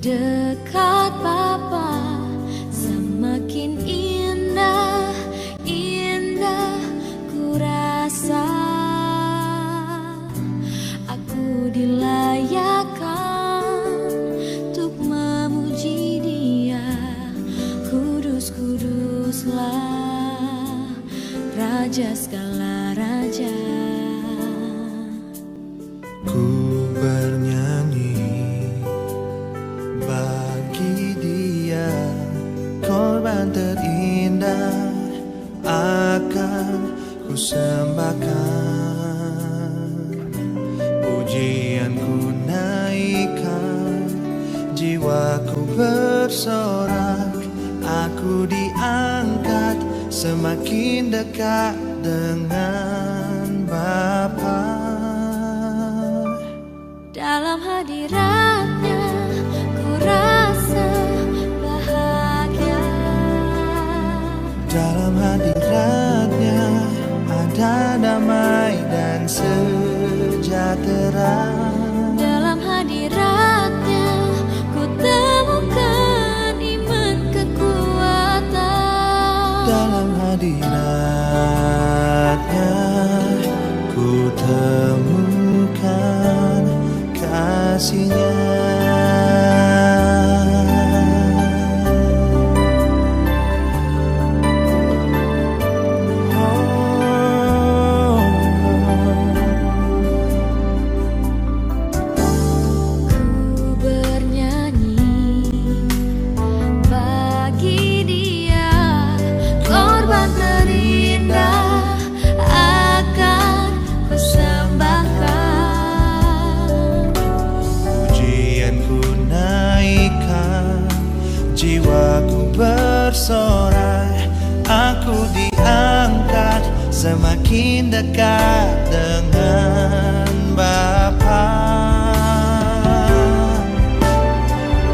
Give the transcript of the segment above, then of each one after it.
dekat Bapa semakin indah, indah ku rasa. Aku dilayakkan untuk memuji Dia. Kudus, kuduslah Raja segala raja. Ku bernyanyi bagi Dia, korban terindah akan ku sembahkan. Pujianku naikkan, jiwaku bersorak, aku diangkat semakin dekat dengan Bapa. Dalam hadiratnya ku rasa bahagia. Dalam hadiratnya ada damai dan sejahtera. Dalam hadiratnya ku temukan iman kekuatan. Dalam hadiratnya ku temukan kasih-Nya. Jiwaku bersorak, aku diangkat semakin dekat dengan Bapa.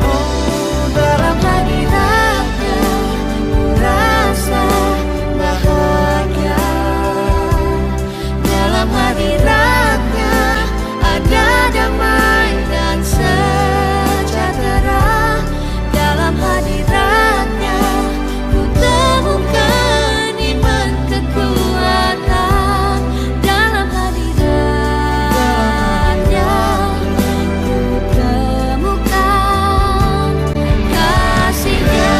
Oh, dalam hadiratnya ku rasa bahagia. Dalam hadiratnya ada damai dan sejahtera. Dalam hadiratnya ku temukan iman kekuatan. Dalam hadiratnya ku temukan kasih-Nya.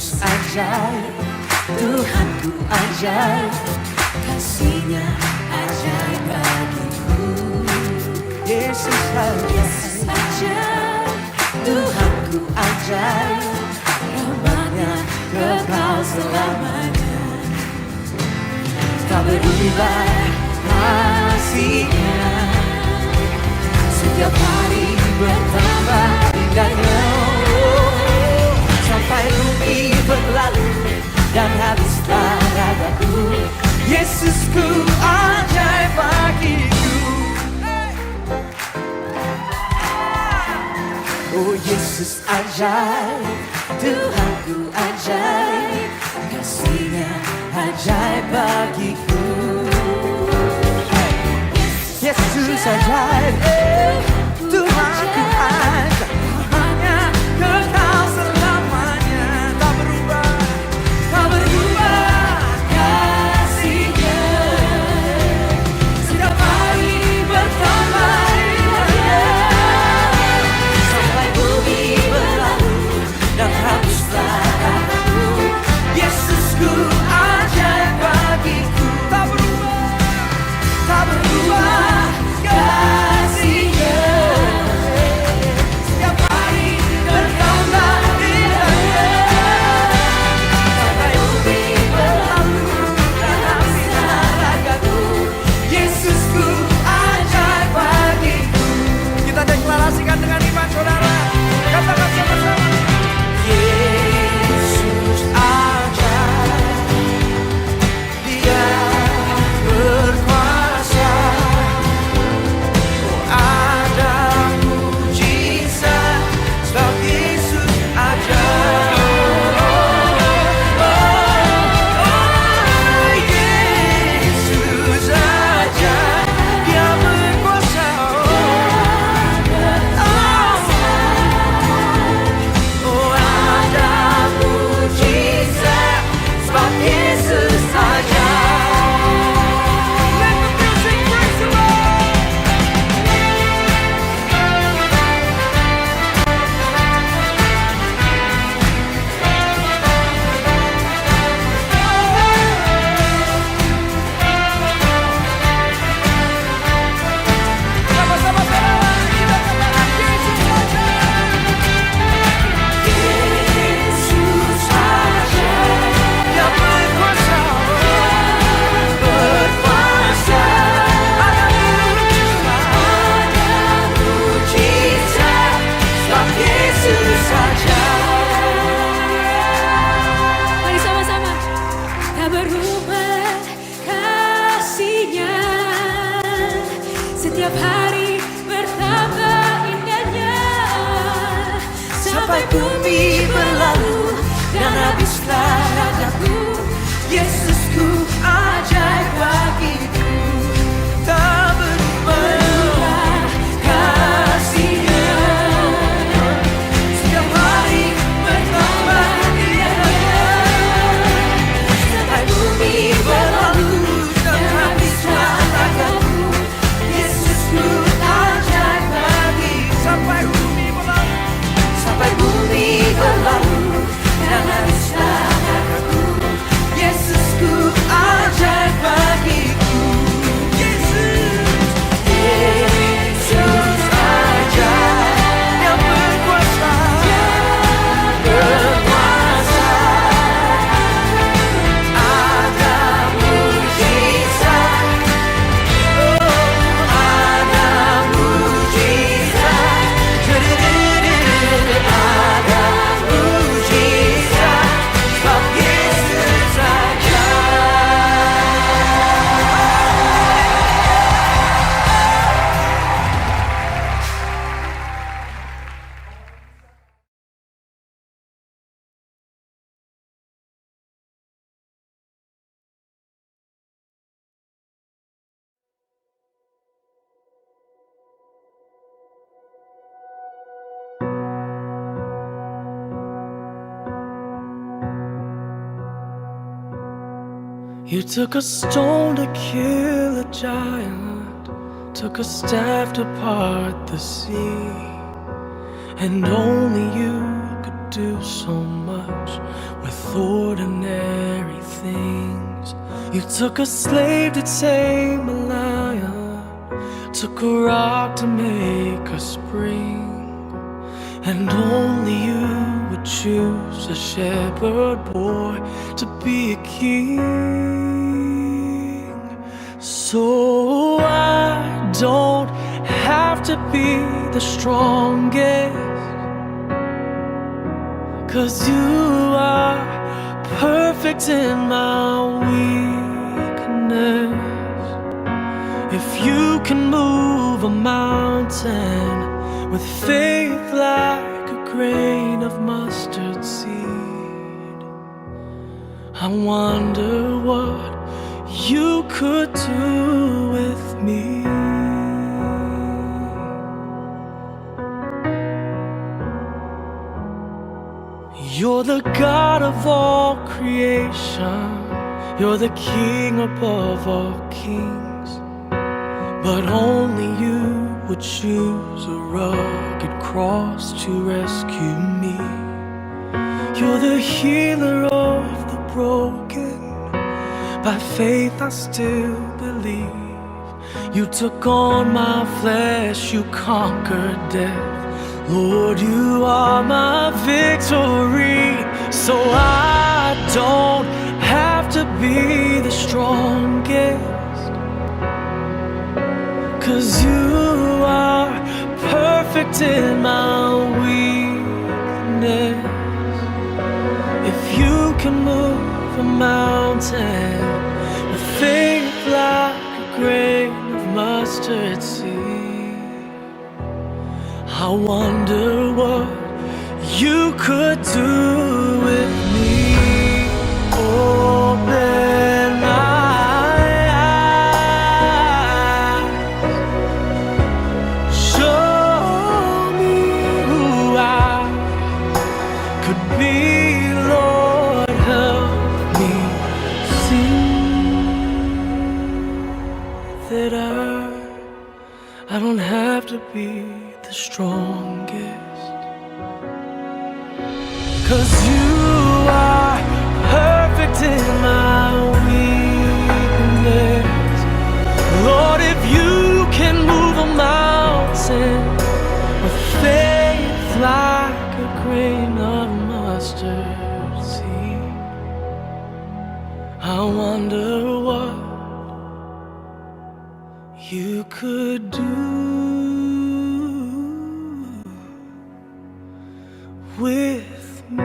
Yesus ajaib, Tuhanku ajaib, kasih-Nya ajaib bagiku. Yesus ajaib, Tuhanku ajaib, rahmat-Nya kekal selamanya. Tak berubah kasih-Nya, setiap hari bertambah indahnya. Sampai bumi berlalu dan habislah ragaku, Yesusku ajaib bagiku. Oh Yesus ajaib, Tuhanku ajaib, kasih-Nya ajaib bagiku. Yesus ajaib, Tuhanku ajaib, rahmat-Nya kekal selamanya. Tak berubah, tak berubah kasih-Nya, setiap hari bertambah indahnya. Sampai bumi berlalu dan habislah ragaku, Yesusku ajaib bagiku. Tak berubah, tak berubah kasih-Nya, setiap hari bertambah indahnya. Sampai bumi berlalu dan habislah ragaku, Yesusku ajaib bagiku. Kita deklarasikan dengan iman, saudara. Katakan sama-sama. Yesus ajaib, Dia berkuasa. Oh, ada mujizat sebab Yesus ajaib. Oh, Yesus ajaib, Dia berkuasa. Oh, ada mujizat sebab Yesus ajaib. Let the music praise the Lord. Sama-sama saudara, kita katakan Yesus ajaib. Yesus ajaib, Dia berkuasa. Berkuasa, ada mujizat sebab Yesus ajaib. Mari sama-sama. Tak berubah kasih-Nya, setiap hari bertambah indahnya. Sampai bumi berlalu dan habislah ragaku, Yesusku ajaib bagiku. Tak berubah kasih-Nya, setiap hari bertambah indahnya. Sampai bumi berlalu dan habislah ragaku, Yesusku ajaib bagiku. Sampai bumi berlalu, sampai bumi berlalu dan habislah ragaku, Yesusku ajaib bagiku. Yesus, Yesus ajaib, Dia berkuasa. Berkuasa, ada mujizat. Oh, ada mujizat. Ada mujizat sebab Yesus You took a stone to kill a giant, took a staff to part the sea, and only you could do so much with ordinary things. You took a slave to tame a lion, took a rock to make a spring, and only you would choose a shepherd boy to be a king. So I don't have to be the strongest, 'cause you are perfect in my weakness. If you can move a mountain with faith like a grain of mustard seed, I wonder what you could do with me. You're the God of all creation, you're the King above all kings, but only you would choose a rugged cross to rescue me. You're the healer of the broken, by faith I still believe. You took on my flesh, you conquered death. Lord, you are my victory. So I don't have to be the strongest, 'cause you are perfect in my weakness. If you can move a mountain with faith like a grain of mustard seed, I wonder what you could do with me. Open my eyes, show me who I could be. Lord, help me see that I don't have to be the strongest, 'cause you are perfect in my weakness. Lord, if you can move a mountain with faith like a grain of mustard seed, I wonder what you could do with me.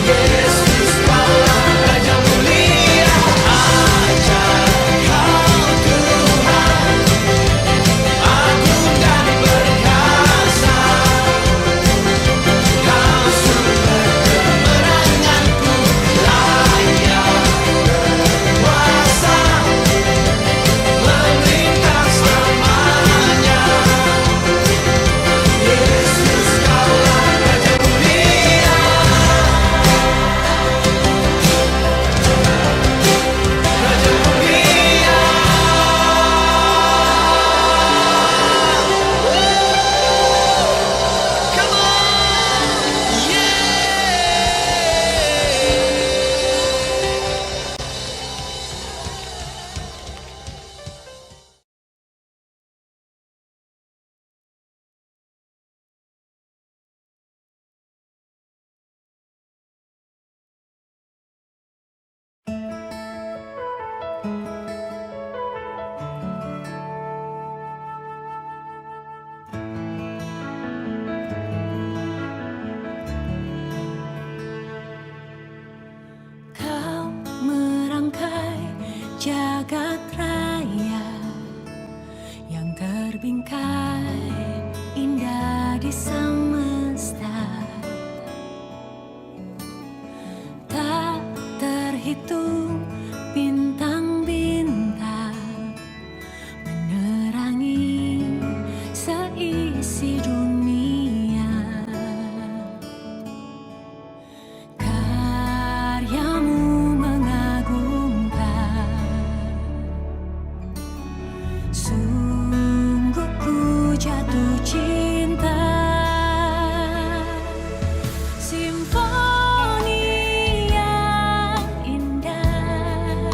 Yesus kaulah Raja mulia, ajaib Kau Tuhan, agung dan perkasa. Kau sumber kemenanganku, layak kuasa, memerintah selamanya. Yesus kaulah Raja mulia, Raja mulia. Come on, Kau merangkai jagat raya yang terbingkai indah di semesta. Tak terhitung bintang-bintang menerangi seisi dunia. Karyamu mengagumkan, sungguh ku jatuh cinta. Simfoni yang indah,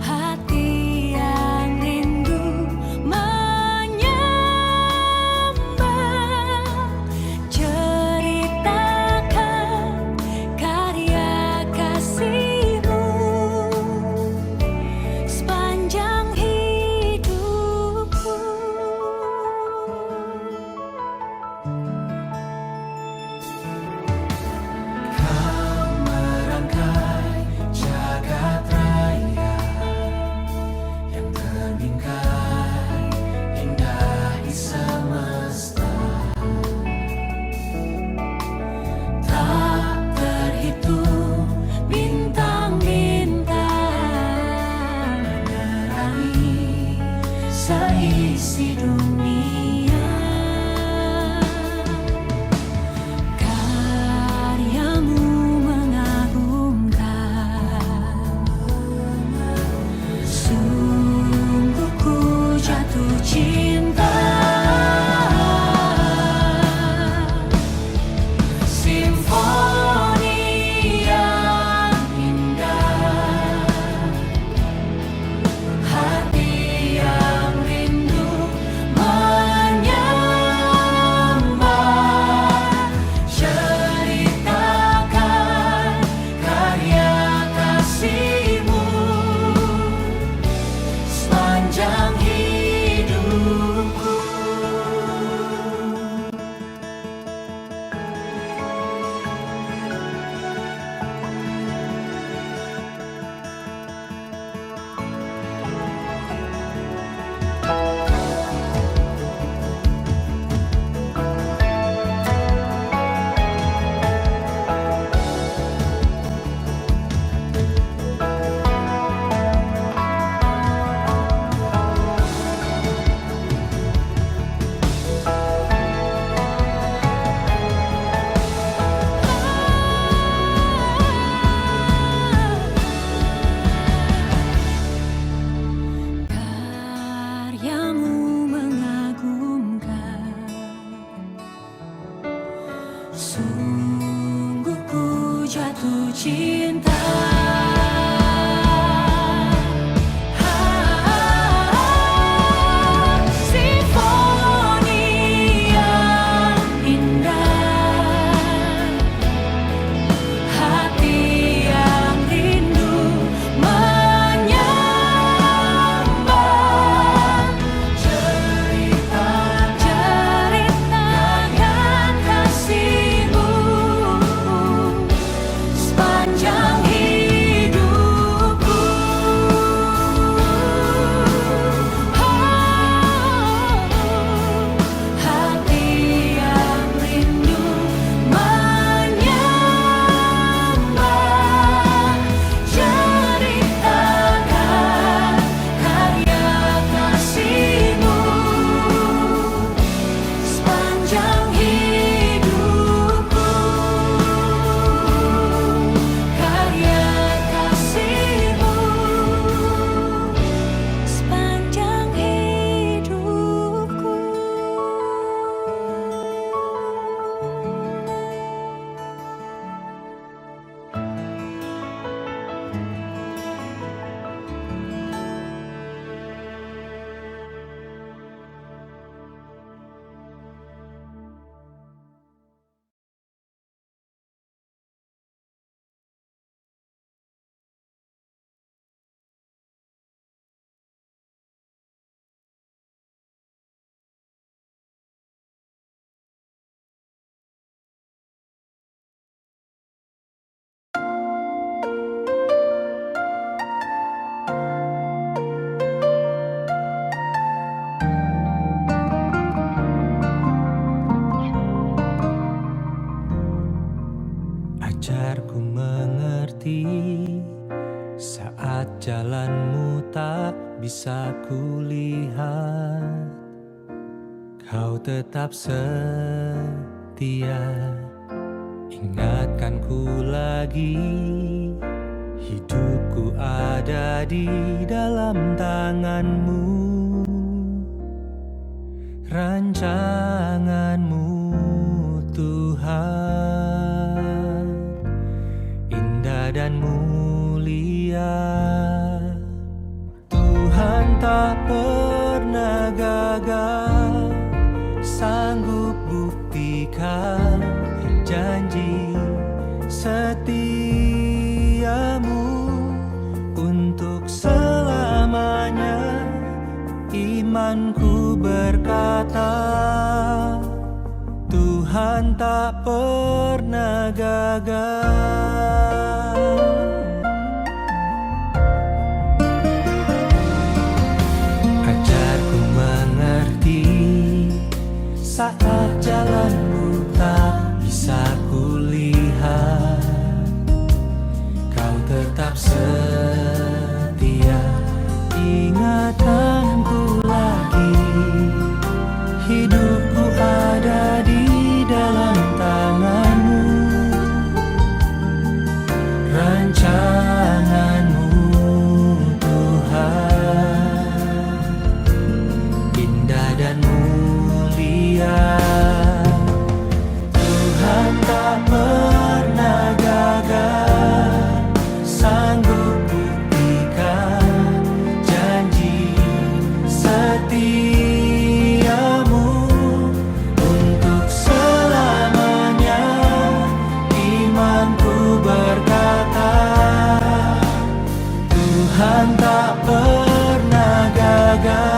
hati yang rindu menyembah, ceritakan karya kasih-Mu sepanjang hidupku. Kau merangkai jagat raya yang terbingkai indah di semesta. Tak terhitung bintang-bintang menerangi seisi dunia. Karyamu mengagumkan, sungguh ku jatuh cinta. Simfoni yang indah, hati yang rindu menyembah, ceritakan karya kasih-Mu sepanjang hidupku. Karyamu mengagumkan, sungguh ku jatuh cinta. Simfoni yang indah, hati yang rindu menyembah, ceritakan kasih-Mu Ajarku mengerti saat jalanmu tak bisa kulihat. Kau tetap setia, ingatkanku lagi. Hidupku ada di dalam tanganmu, rancanganmu Tuhan, indah dan mulia. Tuhan tak pernah gagal, sanggup buktikan janji setiamu untuk selamanya. Imanku berkata, Tuhan tak pernah gagal. Ajarku mengerti saat jalanmu tak bisa kulihat. Kau tetap setia, ingatkanku lagi. Hidupku ada di dalam tanganmu, rancanganmu Tuhan, indah dan mulia. Tuhan tak pernah gagal, sanggup buktikan janji setiamu untuk selamanya. Imanku berkata, Tuhan tak pernah gagal.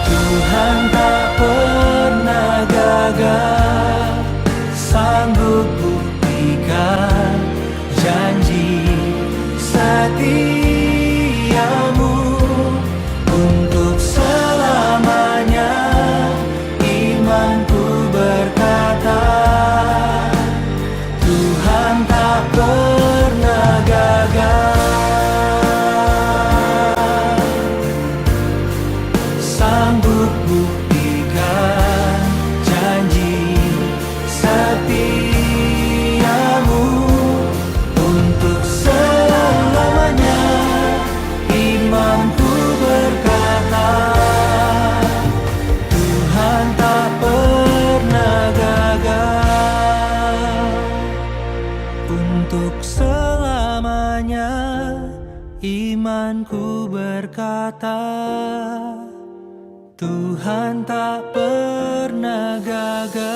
Tuhan tak pernah gagal, sanggup buktikan janji setiamu untuk selamanya. Imanku berkata, Tuhan tak pernah gagal, sanggup buktikan janji setiamu untuk selamanya. Imanku berkata, Tuhan tak pernah gagal untuk selamanya. Imanku berkata, Tuhan tak pernah gagal.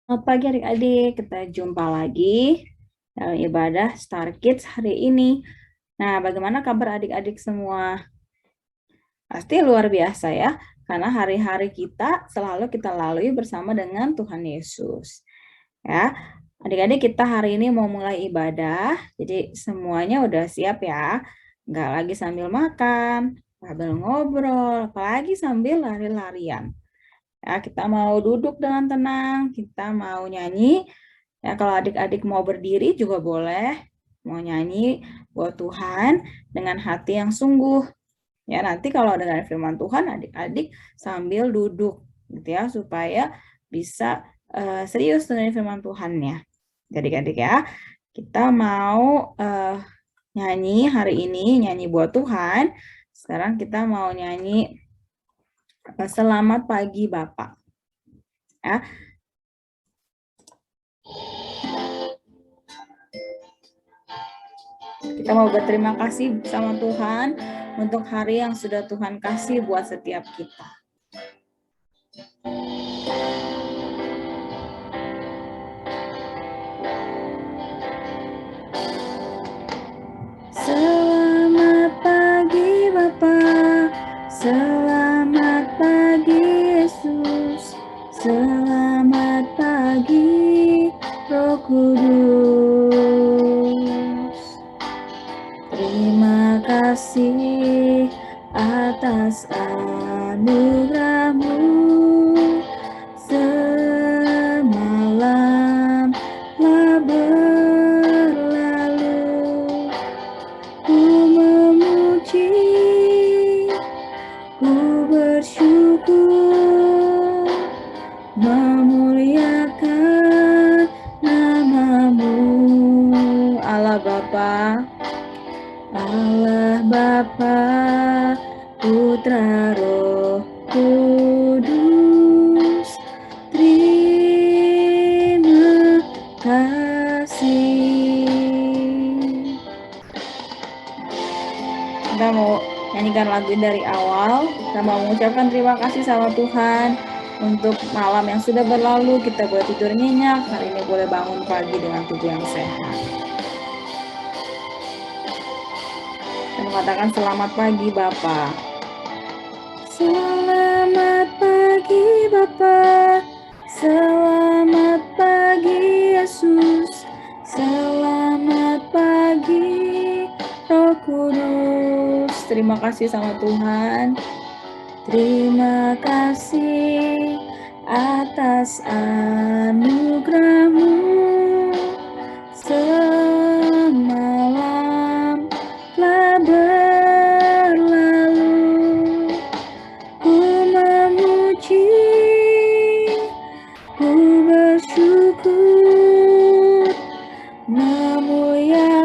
Selamat pagi adik-adik, kita jumpa lagi dalam ibadah Star Kids hari ini. Nah, bagaimana kabar adik-adik semua? Pasti luar biasa ya, karena hari-hari kita selalu kita lalui bersama dengan Tuhan Yesus. Ya, adik-adik kita hari ini mau mulai ibadah, jadi semuanya udah siap ya. Nggak lagi sambil makan, sambil ngobrol, apalagi sambil lari-larian. Ya, kita mau duduk dengan tenang, kita mau nyanyi. Ya, kalau adik-adik mau berdiri juga boleh. Mau nyanyi buat Tuhan dengan hati yang sungguh. Ya, nanti kalau dengar firman Tuhan, adik-adik sambil duduk, gitu ya, supaya bisa serius dengan firman Tuhan ya. Adik-adik ya, kita mau nyanyi hari ini, nyanyi buat Tuhan. Sekarang kita mau nyanyi Selamat Pagi Bapak. Ya. Kita mau berterima kasih sama Tuhan untuk hari yang sudah Tuhan kasih buat setiap kita. Selamat pagi Bapak, selamat pagi Yesus, selamat pagi Roh Kudus. Terima kasih atas anugerah-Mu. Semalam telah berlalu, ku memuji, ku bersyukur, memuliakan nama-Mu. Allah Bapa, Allah Bapa, Putra Roh Kudus, terima kasih. Kita mau nyanyikan lagu dari awal. Kita mau mengucapkan terima kasih sama Tuhan untuk malam yang sudah berlalu. Kita boleh tidur nyenyak, hari ini boleh bangun pagi dengan tubuh yang sehat. Kita mengatakan selamat pagi Bapak. Selamat pagi Bapak, selamat pagi Yesus, selamat pagi Roh Kudus. Terima kasih sama Tuhan. Terima kasih atas anugerah-Mu. Semalam telah berlalu, ku memuji, ku bersyukur, memuliakan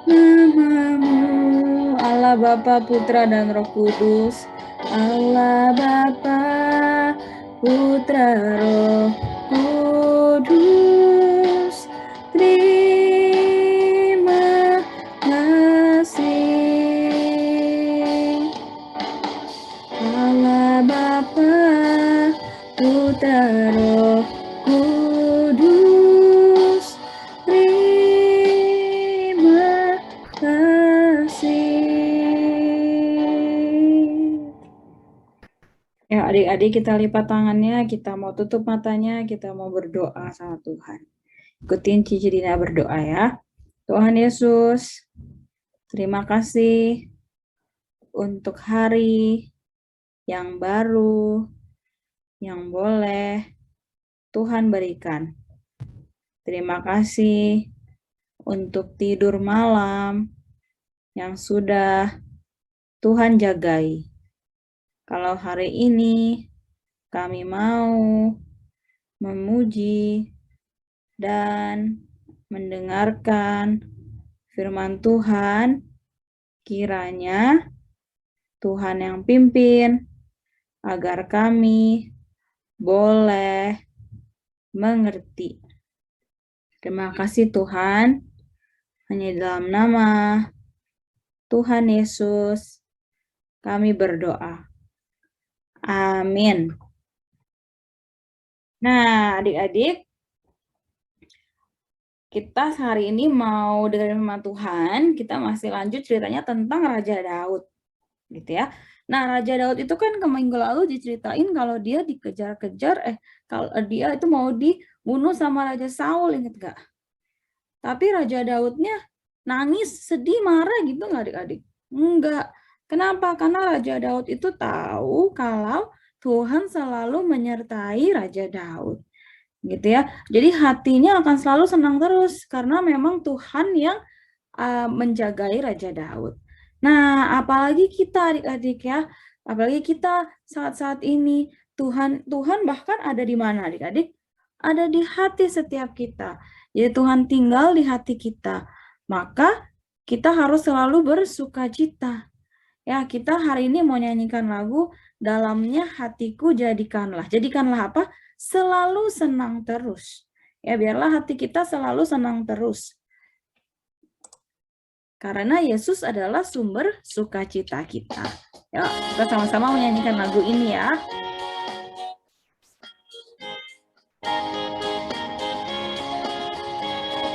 nama-Mu. Allah Bapa, Putra dan Roh Kudus. Allah Bapa, Putra Roh Kudus. Terima kasih. Allah Bapa, Putra Roh Kudus. Terima kasih. Ya, adik-adik kita lipat tangannya, kita mau tutup matanya, kita mau berdoa sama Tuhan. Ikutin Cici Dina berdoa ya. Tuhan Yesus, terima kasih untuk hari yang baru, yang boleh Tuhan berikan. Terima kasih untuk tidur malam yang sudah Tuhan jagai. Kalau hari ini kami mau memuji dan mendengarkan firman Tuhan, kiranya Tuhan yang pimpin agar kami boleh mengerti. Terima kasih Tuhan, hanya dalam nama Tuhan Yesus kami berdoa. Amin. Nah, adik-adik, kita hari ini mau dengerin firman Tuhan, kita masih lanjut ceritanya tentang Raja Daud, gitu ya. Nah, Raja Daud itu kan minggu lalu diceritain kalau dia dikejar-kejar, kalau dia itu mau dibunuh sama Raja Saul, inget gak? Tapi Raja Daudnya nangis, sedih, marah gitu nggak adik-adik? Enggak. Kenapa? Karena Raja Daud itu tahu kalau Tuhan selalu menyertai Raja Daud. Gitu ya. Jadi hatinya akan selalu senang terus karena memang Tuhan yang menjagai Raja Daud. Nah, apalagi kita adik-adik ya. Apalagi kita saat-saat ini Tuhan bahkan ada di mana adik-adik? Ada di hati setiap kita. Jadi Tuhan tinggal di hati kita. maka kita harus selalu bersukacita. Ya, kita hari ini mau nyanyikan lagu dalamnya hatiku jadikanlah. Jadikanlah apa? Selalu senang terus. Ya, biarlah hati kita selalu senang terus. Karena Yesus adalah sumber sukacita kita. Ya, kita sama-sama menyanyikan lagu ini ya.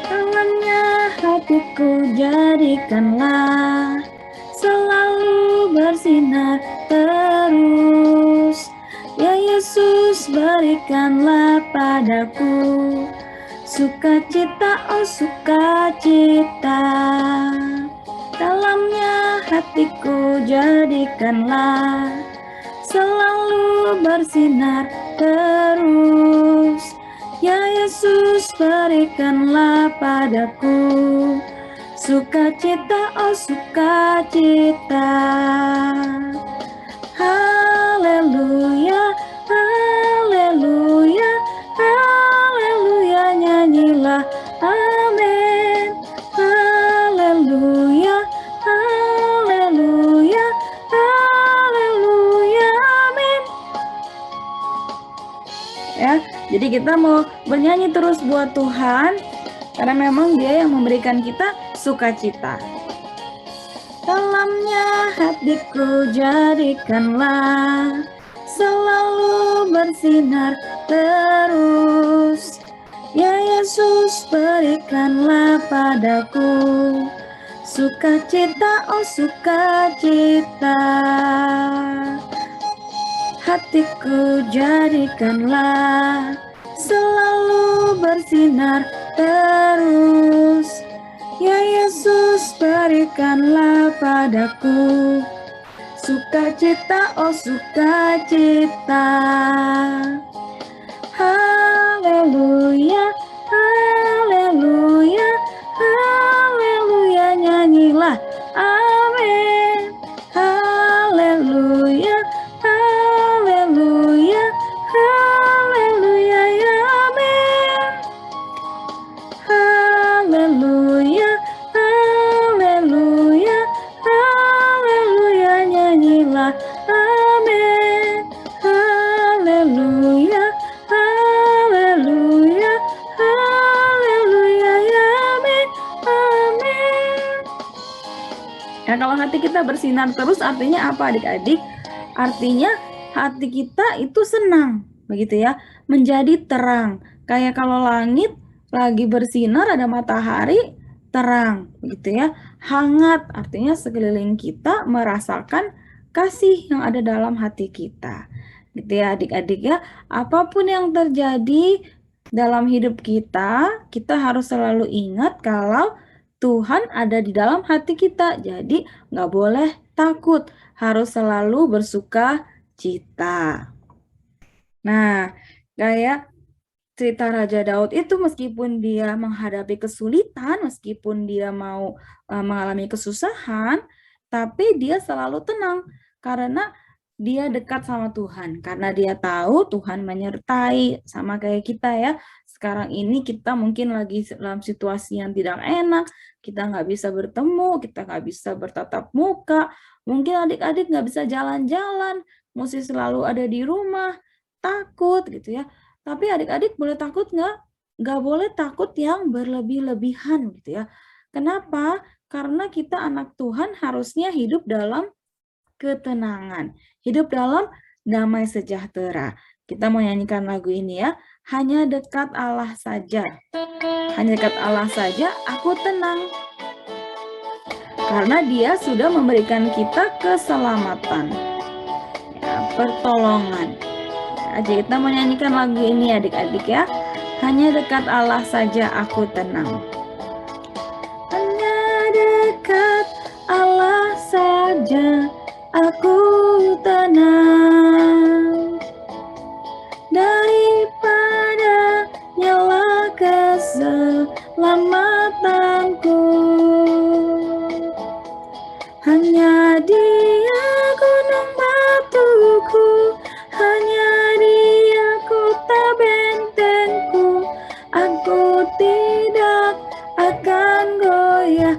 Dalamnya hatiku jadikanlah selalu bersinar terus. Ya Yesus, berikanlah padaku sukacita, oh sukacita. Dalamnya hatiku jadikanlah selalu bersinar terus. Ya Yesus, berikanlah padaku sukacita, oh sukacita. Haleluya, haleluya, haleluya, nyanyilah amin. Haleluya, haleluya, haleluya, amin. Ya, jadi kita mau bernyanyi terus buat Tuhan, karena memang Dia yang memberikan kita sukacita. Dalamnya hatiku jadikanlah selalu bersinar terus. Ya Yesus, berikanlah padaku sukacita, oh sukacita. Hatiku jadikanlah selalu bersinar terus. Ya Yesus, berikanlah padaku sukacita, oh sukacita. Haleluya, haleluya, haleluya, nyanyilah amin. Haleluya, haleluya, haleluya, ya amin. Haleluya, haleluya, haleluya, nyanyilah amin. Haleluya, haleluya, haleluya, ya amin, amin. Ya, kalau hati kita bersinar terus artinya apa adik-adik? Artinya hati kita itu senang, begitu ya, menjadi terang. Kayak kalau langit lagi bersinar, ada matahari, terang, begitu ya. Hangat, artinya sekeliling kita merasakan kasih yang ada dalam hati kita. Gitu ya adik-adik ya. Apapun yang terjadi dalam hidup kita harus selalu ingat kalau Tuhan ada di dalam hati kita. Jadi nggak boleh takut, harus selalu bersuka cita. Nah, kayak cerita Raja Daud itu meskipun dia menghadapi kesulitan, meskipun dia mau mengalami kesusahan, tapi dia selalu tenang karena dia dekat sama Tuhan. Karena dia tahu Tuhan menyertai, sama kayak kita ya. Sekarang ini kita mungkin lagi dalam situasi yang tidak enak, kita nggak bisa bertemu, kita nggak bisa bertatap muka, mungkin adik-adik nggak bisa jalan-jalan, mesti selalu ada di rumah, takut gitu ya. Tapi adik-adik boleh takut nggak? Nggak boleh takut yang berlebih-lebihan gitu ya. Kenapa? Karena kita anak Tuhan harusnya hidup dalam ketenangan, hidup dalam damai sejahtera. Kita mau nyanyikan lagu ini ya. Hanya dekat Allah saja. Hanya dekat Allah saja aku tenang. Karena Dia sudah memberikan kita keselamatan, ya, pertolongan. Jadi kita menyanyikan lagu ini adik-adik ya. Hanya dekat Allah saja aku tenang. Hanya dekat Allah saja aku tenang. Daripada nyala keselamatanku, hanya Dia gunung batuku, hanya Dia kota bentengku. Aku tidak akan goyah.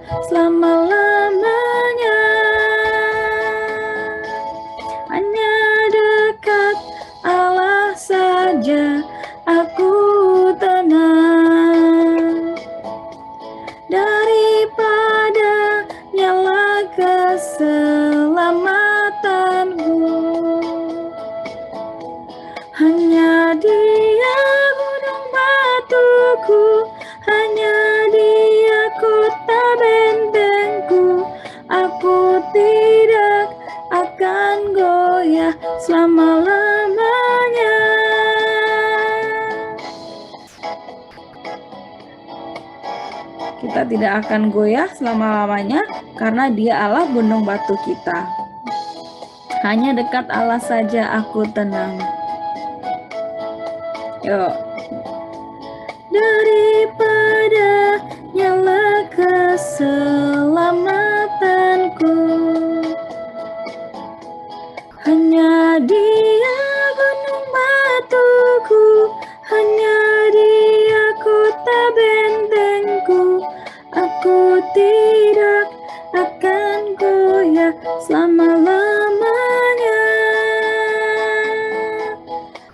tidak akan goyah selama-lamanya karena Dia Allah gunung batu kita. Hanya dekat Allah saja aku tenang. Yuk. Daripada nyala keselamatanku, hanya Dia gunung batuku, hanya Dia kota bentengku. Aku tidak akan goyah selama-lamanya.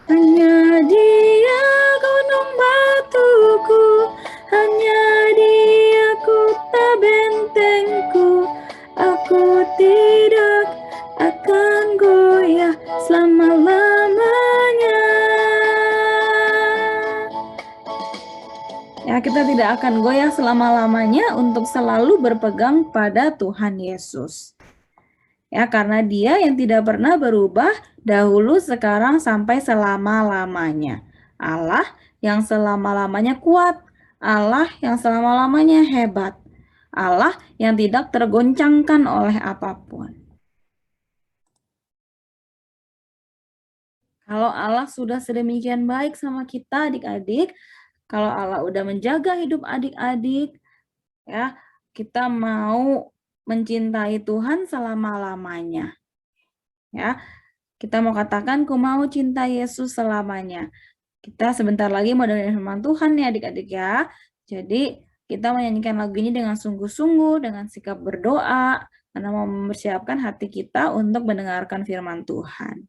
Hanya Dia gunung batuku, hanya Dia kota bentengku. Aku tidak akan goyah selama-lamanya. Ya, kita tidak akan goyah selama-lamanya untuk selalu berpegang pada Tuhan Yesus. Ya, karena Dia yang tidak pernah berubah dahulu, sekarang, sampai selama-lamanya. Allah yang selama-lamanya kuat, Allah yang selama-lamanya hebat, Allah yang tidak tergoncangkan oleh apapun. Kalau Allah sudah sedemikian baik sama kita adik-adik, kalau Allah udah menjaga hidup adik-adik, ya, kita mau mencintai Tuhan selama-lamanya. Ya, kita mau katakan, ku mau cinta Yesus selamanya. Kita sebentar lagi mau dengar firman Tuhan ya adik-adik ya. Jadi kita menyanyikan lagu ini dengan sungguh-sungguh, dengan sikap berdoa, karena mau mempersiapkan hati kita untuk mendengarkan firman Tuhan.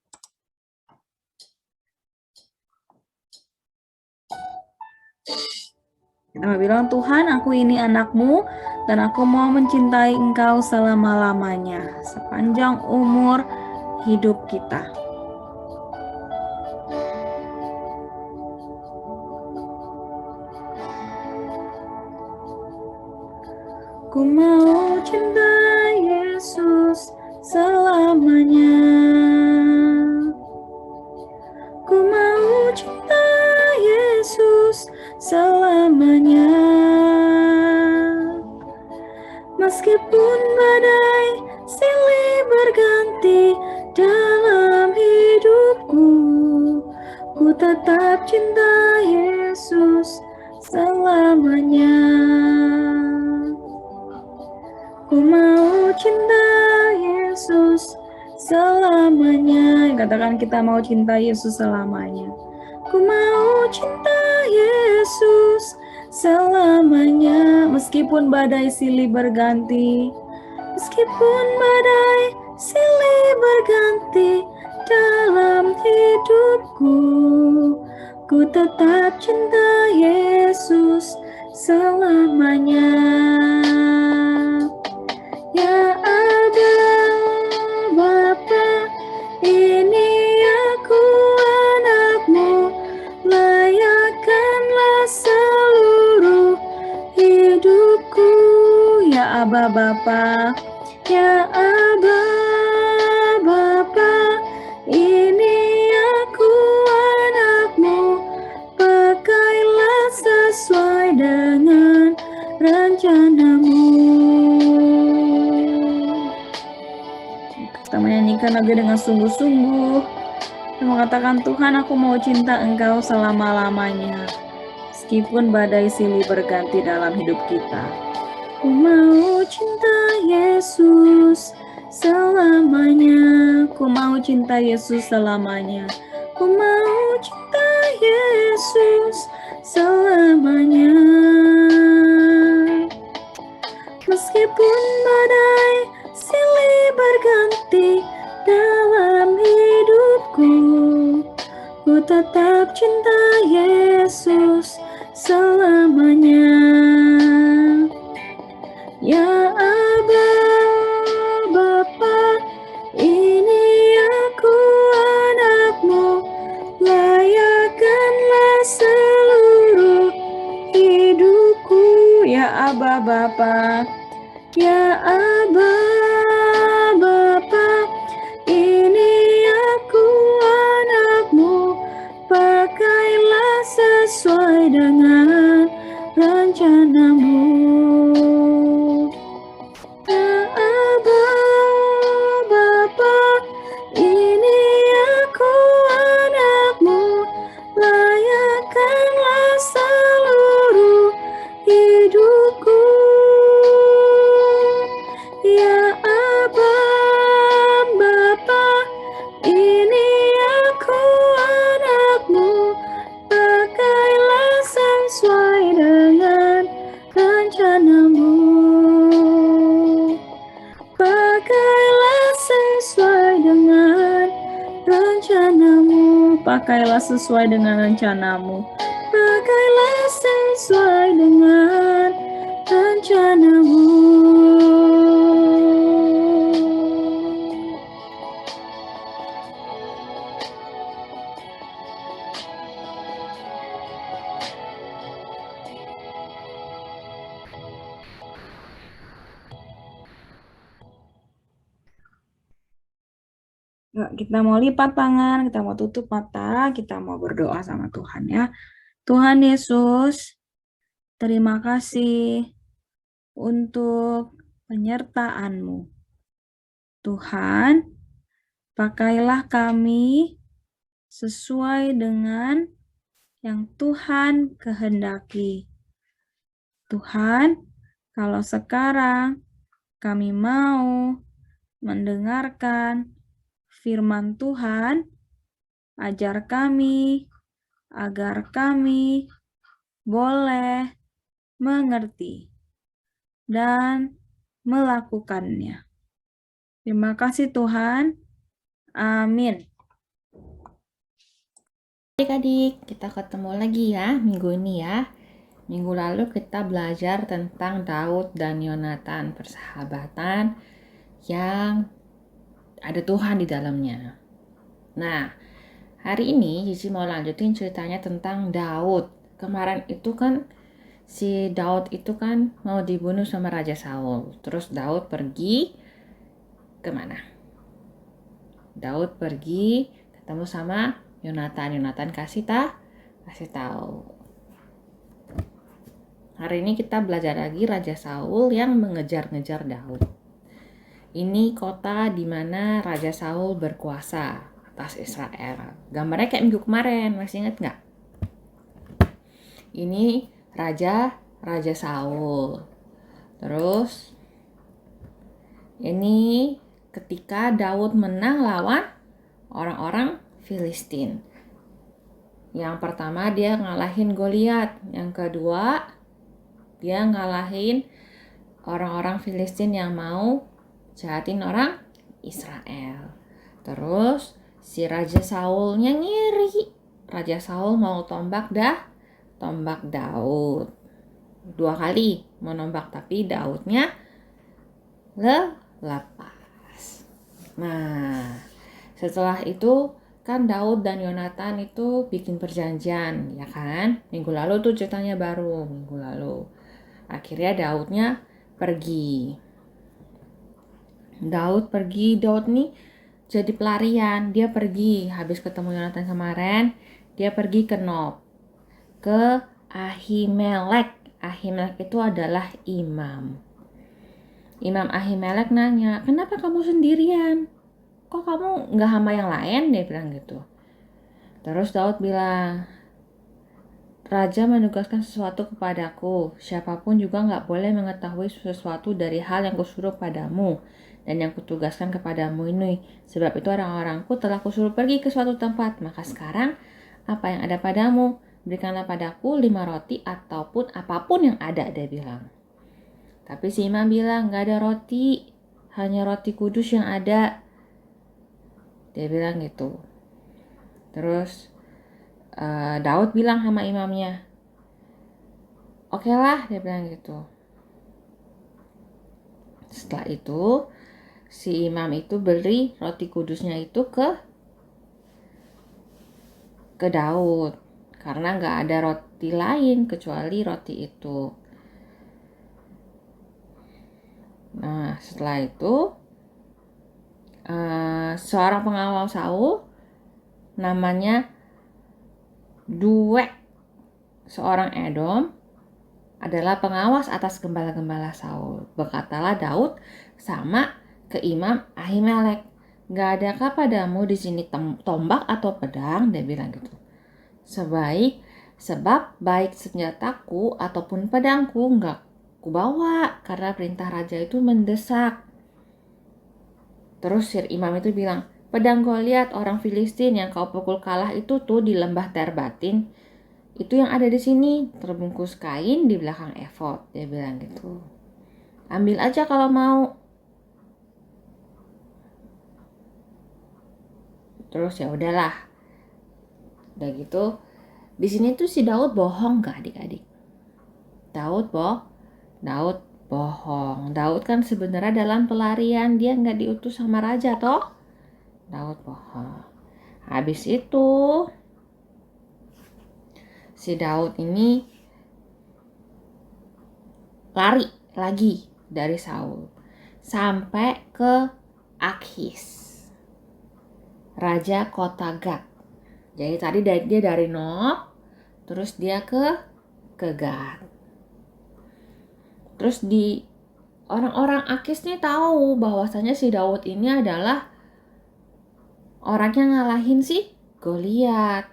Kita mau bilang, Tuhan, aku ini anakmu, dan aku mau mencintai Engkau selama-lamanya, sepanjang umur hidup kita. Ku mau cinta Yesus selamanya. Ku mau cinta Yesus selamanya. Meskipun badai silih berganti dalam hidupku, ku tetap cinta Yesus selamanya. Ku mau cinta Yesus selamanya. Katakan, kita mau cinta Yesus selamanya. Ku mau cinta Yesus selamanya. Meskipun badai silih berganti, meskipun badai silih berganti dalam hidupku, ku tetap cinta Yesus selamanya. Ya Aba, Bapa, ini aku anakmu, layakkanlah seluruh hidupku. Ya Aba, Bapa, ya Aba, Bapa, ini aku anakmu, pakailah sesuai dengan rencanamu. Kita menyanyikan lagu dengan sungguh-sungguh. Kita mengatakan, Tuhan, aku mau cinta Engkau selama-lamanya, meskipun badai silih berganti dalam hidup kita. Ku mau cinta Yesus selamanya. Ku mau cinta Yesus selamanya. Ku mau cinta Yesus selamanya. Meskipun badai silih berganti dalam hidupku, ku tetap cinta Yesus selamanya. Ya Aba, Bapa, ini aku anakmu, layakkanlah seluruh hidupku. Ya Aba, Bapa, ya Aba, Bapa, ini aku anakmu, pakailah sesuai dengan pakailah sesuai dengan rencanamu. Pakailah sesuai dengan rencanamu. Yuk, kita mau lipat tangan, kita mau tutup mata, kita mau berdoa sama Tuhan ya. Tuhan Yesus, terima kasih untuk penyertaan-Mu. Tuhan, pakailah kami sesuai dengan yang Tuhan kehendaki. Tuhan, kalau sekarang kami mau mendengarkan firman Tuhan, ajar kami agar kami boleh mengerti dan melakukannya. Terima kasih Tuhan. Amin. Adik-adik, kita ketemu lagi ya minggu ini ya. Minggu lalu kita belajar tentang Daud dan Yonatan, persahabatan yang ada Tuhan di dalamnya. Nah, hari ini Cici mau lanjutin ceritanya tentang Daud. Kemarin itu kan si Daud itu kan mau dibunuh sama Raja Saul. Terus Daud pergi kemana? Daud pergi ketemu sama Yonatan. Yonatan kasih tahu. Hari ini kita belajar lagi Raja Saul yang mengejar-ngejar Daud. Ini kota di mana Raja Saul berkuasa atas Israel. Gambarnya kayak minggu kemarin, masih ingat nggak? Ini Raja Saul. Terus ini ketika Daud menang lawan orang-orang Filistin. Yang pertama dia ngalahin Goliat, yang kedua dia ngalahin orang-orang Filistin yang mau jahatin orang Israel. Terus si Raja Saulnya ngiri. Raja Saul mau tombak Daud. 2 kali mau nombak tapi Daudnya lepas. Nah, setelah itu kan Daud dan Yonatan itu bikin perjanjian, ya kan? Minggu lalu tuh ceritanya baru, minggu lalu. Akhirnya Daudnya pergi. Daud nih jadi pelarian. Dia pergi, habis ketemu Yonatan kemarin, dia pergi ke Nob, ke Ahimelek. Ahimelek itu adalah imam. Imam Ahimelek nanya, kenapa kamu sendirian? Kok kamu nggak sama yang lain? Dia bilang gitu. Terus Daud bilang, Raja menugaskan sesuatu kepadaku. Siapapun juga nggak boleh mengetahui sesuatu dari hal yang kusuruh padamu dan yang kutugaskan kepadamu ini. Sebab itu orang-orangku telah kusuruh pergi ke suatu tempat. Maka sekarang apa yang ada padamu? Berikanlah padaku 5 roti ataupun apapun yang ada, dia bilang. Tapi si imam bilang, nggak ada roti, hanya roti kudus yang ada. Dia bilang gitu. Terus Daud bilang sama imamnya, oke lah, dia bilang gitu. Setelah itu si imam itu beli roti kudusnya itu ke Daud karena nggak ada roti lain kecuali roti itu. Nah, setelah itu seorang pengawal Saul namanya Doeg, seorang Edom, adalah pengawas atas gembala-gembala Saul. Berkatalah Daud sama ke imam Ahimelek, gak adakah padamu di sini tombak atau pedang? Dia bilang gitu. Sebab baik senjataku ataupun pedangku gak kubawa karena perintah raja itu mendesak. Terus imam itu bilang, pedang Goliat orang Filistin yang kau pukul kalah itu tuh di lembah Terbatin. Itu yang ada di sini, terbungkus kain di belakang efod. Dia bilang gitu. Ambil aja kalau mau. Terus ya udahlah. Udah gitu, di sini tuh si Daud bohong gak adik-adik? Daud bohong. Daud kan sebenarnya dalam pelarian, dia nggak diutus sama raja toh. Daud bohong. Habis itu si Daud ini lari lagi dari Saul sampai ke Akhis, raja kota Gat. Jadi tadi dia dari Nob, terus dia ke Gat. Terus di orang-orang Akis nih tahu bahwasanya si Daud ini adalah orang yang ngalahin si Goliat.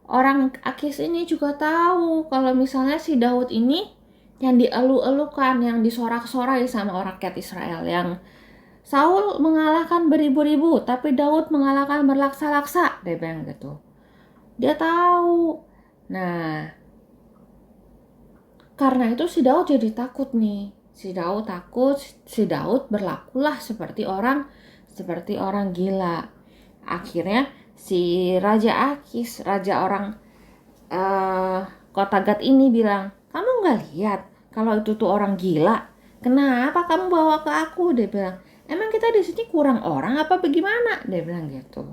Orang Akis ini juga tahu kalau misalnya si Daud ini yang dielu-elukan, yang disorak-sorai sama orang rakyat Israel, yang Saul mengalahkan beribu-ribu, tapi Daud mengalahkan berlaksa-laksa, dia bilang gitu. Dia tahu. Nah, karena itu si Daud jadi takut nih. Si Daud takut, si Daud berlakulah seperti orang gila. Akhirnya si Raja Akis, raja orang kota Gat ini bilang, kamu nggak lihat kalau itu tuh orang gila? Kenapa kamu bawa ke aku? Dia bilang, emang kita di sini kurang orang apa bagaimana? Dia bilang gitu.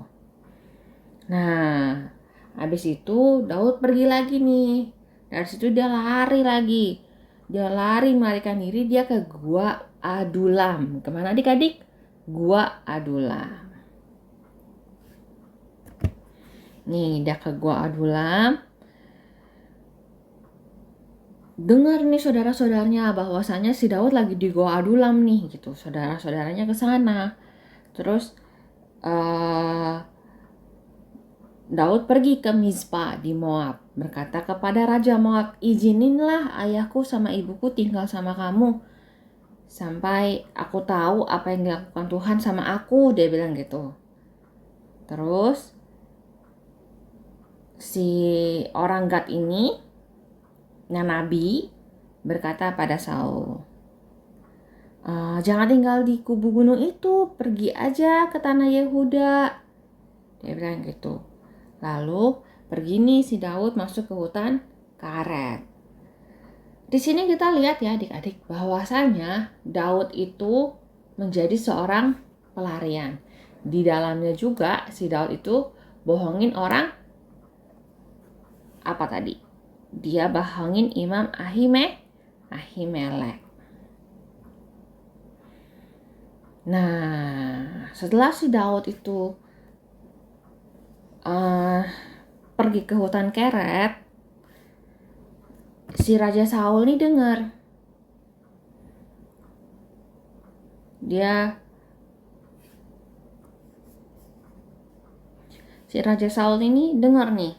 Nah, habis itu Daud pergi lagi nih. Dari situ dia lari lagi. Dia lari melarikan diri, dia ke Gua Adulam. Kemana adik-adik? Gua Adulam. Nih, dia ke Gua Adulam. Dengar nih saudara-saudaranya bahwasanya si Daud lagi di Gua Adulam nih gitu. Saudara-saudaranya ke sana. Terus Daud pergi ke Mizpa di Moab, berkata kepada Raja Moab, izininlah ayahku sama ibuku tinggal sama kamu, sampai aku tahu apa yang dilakukan Tuhan sama aku, dia bilang gitu. Terus, si orang Gad ini, yang nabi, berkata pada Saul, jangan tinggal di kubu gunung itu, pergi aja ke tanah Yehuda, dia bilang gitu. Lalu pergi nih si Daud masuk ke hutan karet. Di sini kita lihat ya adik-adik bahwasanya Daud itu menjadi seorang pelarian. Di dalamnya juga si Daud itu bohongin orang apa tadi? Dia bohongin Imam Ahimelek. Nah, setelah si Daud itu pergi ke hutan keret, si Raja Saul nih dengar. Si Raja Saul ini dengar nih.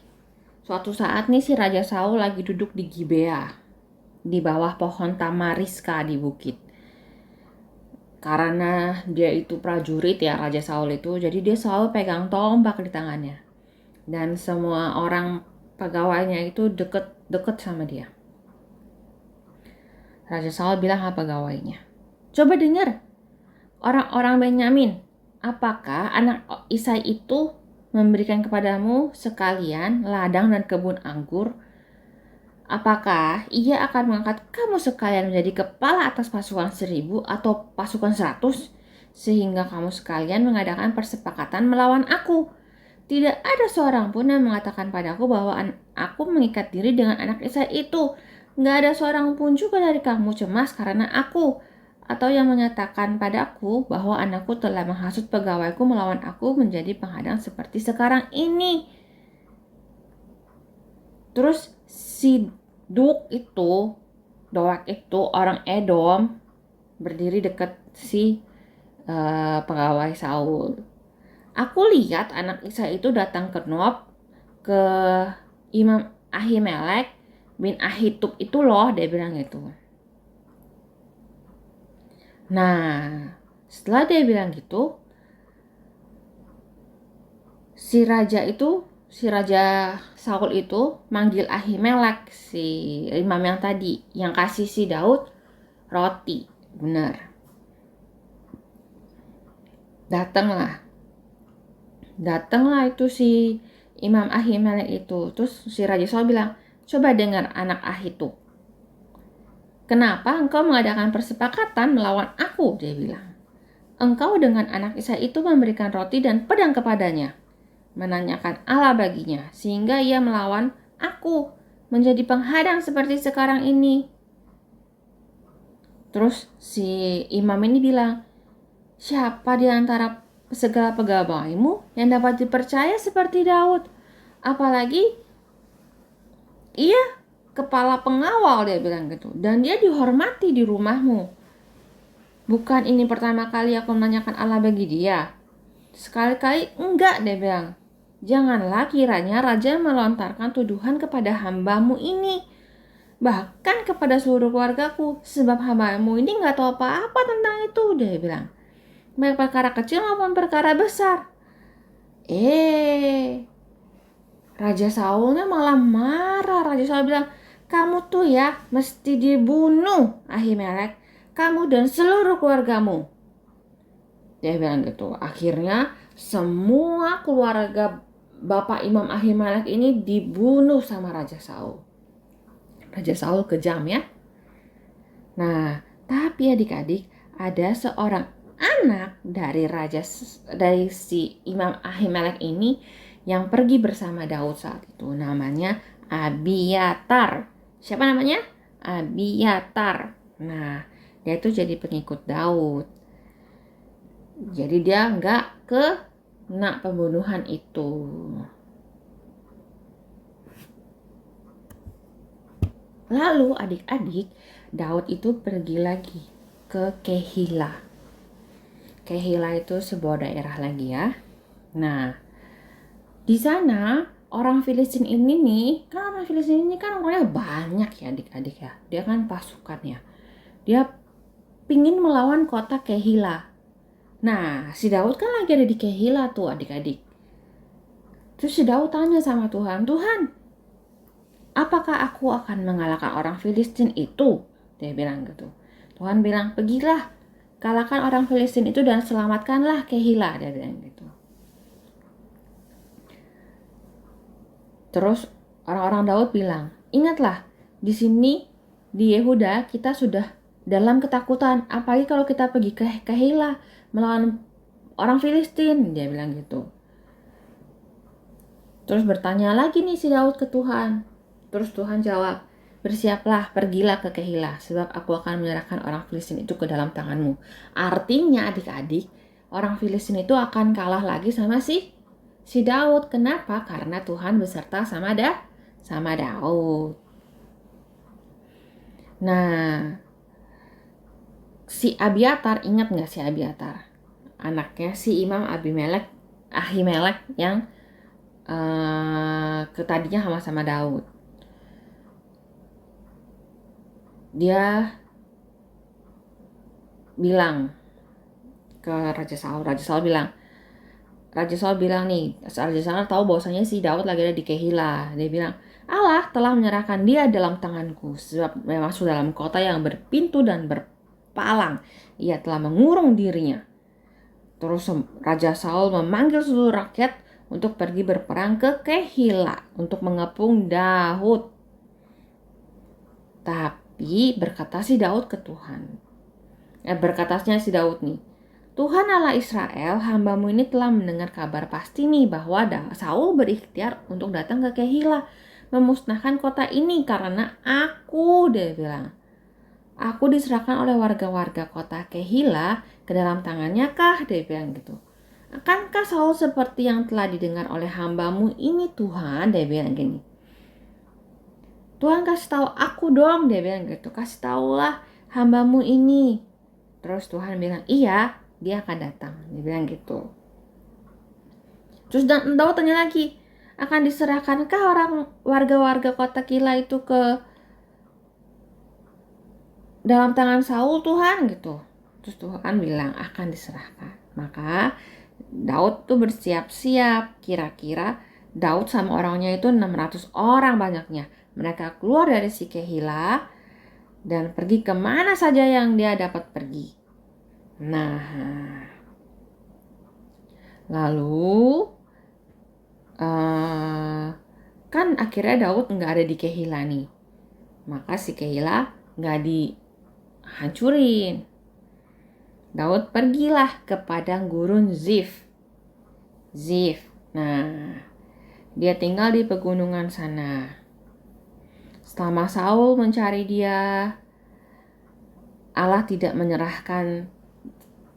Suatu saat nih si Raja Saul lagi duduk di Gibea, di bawah pohon tamariska di bukit. Karena dia itu prajurit ya, Raja Saul itu, jadi dia selalu pegang tombak di tangannya. Dan semua orang pegawainya itu deket sama dia. Raja Saul bilang apa pegawainya? Coba dengar, orang-orang Benyamin, apakah anak Isai itu memberikan kepadamu sekalian ladang dan kebun anggur? Apakah ia akan mengangkat kamu sekalian menjadi kepala atas pasukan 1000 atau pasukan 100? Sehingga kamu sekalian mengadakan persepakatan melawan aku. Tidak ada seorang pun yang mengatakan padaku bahwa aku mengikat diri dengan anak Isai itu. Nggak ada seorang pun juga dari kamu cemas karena aku. Atau yang menyatakan padaku bahwa anakku telah menghasut pegawaiku melawan aku menjadi penghadang seperti sekarang ini. Terus si Doeg itu orang Edom berdiri dekat si pegawai Saul. Aku lihat anak Isai itu datang ke Nob, ke Imam Ahimelek bin Ahitub itu loh, dia bilang gitu. Nah, setelah dia bilang gitu, si Raja Saul itu manggil Ahimelek, si imam yang tadi, yang kasih si Daud roti, benar. Datanglah itu si Imam Ahimelek itu. Terus si Raja Saul bilang, coba dengar anak Ahitub. Kenapa engkau mengadakan persepakatan melawan aku? Dia bilang. Engkau dengan anak Isai itu memberikan roti dan pedang kepadanya, menanyakan Allah baginya, sehingga ia melawan aku, menjadi penghadang seperti sekarang ini. Terus si imam ini bilang, siapa di antara segala pegawaimu yang dapat dipercaya seperti Daud? Apalagi ia kepala pengawal, dia bilang gitu, dan dia dihormati di rumahmu. Bukan ini pertama kali aku menanyakan Allah bagi dia. Sekali-kali enggak, dia bilang. Janganlah kiranya raja melontarkan tuduhan kepada hambamu ini, bahkan kepada seluruh keluargaku, sebab hambamu ini enggak tahu apa-apa tentang itu, dia bilang. Baik perkara kecil maupun perkara besar. Raja Saulnya malah marah. Raja Saul bilang, kamu tuh ya mesti dibunuh, Ahimelek, kamu dan seluruh keluargamu. Dia bilang gitu. Akhirnya semua keluarga Bapak Imam Ahimelek ini dibunuh sama Raja Saul. Raja Saul kejam ya. Nah, tapi adik-adik, ada seorang anak dari si Imam Ahimelek ini yang pergi bersama Daud saat itu. Namanya Abiatar. Siapa namanya? Abiatar. Nah, dia itu jadi pengikut Daud. Jadi dia nggak kena pembunuhan itu. Lalu adik-adik, Daud itu pergi lagi ke Kehila. Kehila itu sebuah daerah lagi ya. Nah, di sana orang Filistin ini nih, kan orang Filistin ini kan orangnya banyak ya adik-adik ya. Dia kan pasukannya. Dia pingin melawan kota Kehila. Nah, si Daud kan lagi ada di Kehila tuh adik-adik. Terus si Daud tanya sama Tuhan, Tuhan, apakah aku akan mengalahkan orang Filistin itu? Dia bilang gitu. Tuhan bilang, pergilah, kalahkan orang Filistin itu dan selamatkanlah Kehila. Dia bilang gitu. Terus orang-orang Daud bilang, ingatlah, di sini di Yehuda kita sudah dalam ketakutan. Apalagi kalau kita pergi ke Kehila melawan orang Filistin. Dia bilang gitu. Terus bertanya lagi nih si Daud ke Tuhan. Terus Tuhan jawab, bersiaplah, pergilah ke Kehila, sebab aku akan menyerahkan orang Filistin itu ke dalam tanganmu. Artinya adik-adik, orang Filistin itu akan kalah lagi sama si Daud. Kenapa? Karena Tuhan beserta sama Daud. Nah, si Abiatar, ingat nggak si Abiatar? Anaknya si Imam Ahimelek yang tadinya sama Daud. Dia bilang ke Raja Saul. Raja Saul bilang nih, Raja Saul tahu bahwasanya si Daud lagi ada di Kehila. Dia bilang, Allah telah menyerahkan dia dalam tanganku, sebab masuk dalam kota yang berpintu dan berpalang. Ia telah mengurung dirinya. Terus Raja Saul memanggil seluruh rakyat untuk pergi berperang ke Kehila untuk mengepung Daud. Tapi berkata si Daud ke Tuhan. Berkatasnya si Daud nih. Tuhan Allah Israel, hambamu ini telah mendengar kabar pasti nih bahwa Saul berikhtiar untuk datang ke Kehila, memusnahkan kota ini karena dia bilang, aku diserahkan oleh warga-warga kota Kehila ke dalam tangannya kah? Dia bilang gitu. Akankah Saul seperti yang telah didengar oleh hambamu ini Tuhan? Dia bilang gini. Tuhan kasih tahu aku dong, dia bilang gitu. Kasih tahulah hambamu ini. Terus Tuhan bilang, iya, dia akan datang. Dia bilang gitu. Terus Daud tanya lagi, akan diserahkankah orang warga-warga kota Kehila itu ke dalam tangan Saul Tuhan gitu. Terus Tuhan bilang akan diserahkan. Maka Daud tuh bersiap-siap. Kira-kira Daud sama orangnya itu 600 orang banyaknya. Mereka keluar dari si Kehila dan pergi kemana saja yang dia dapat pergi. Nah, lalu kan akhirnya Daud nggak ada di Kehila nih. Maka si Kehila nggak dihancurin. Daud pergilah ke padang gurun Zif. Nah, dia tinggal di pegunungan sana. Selama Saul mencari dia, Allah tidak menyerahkan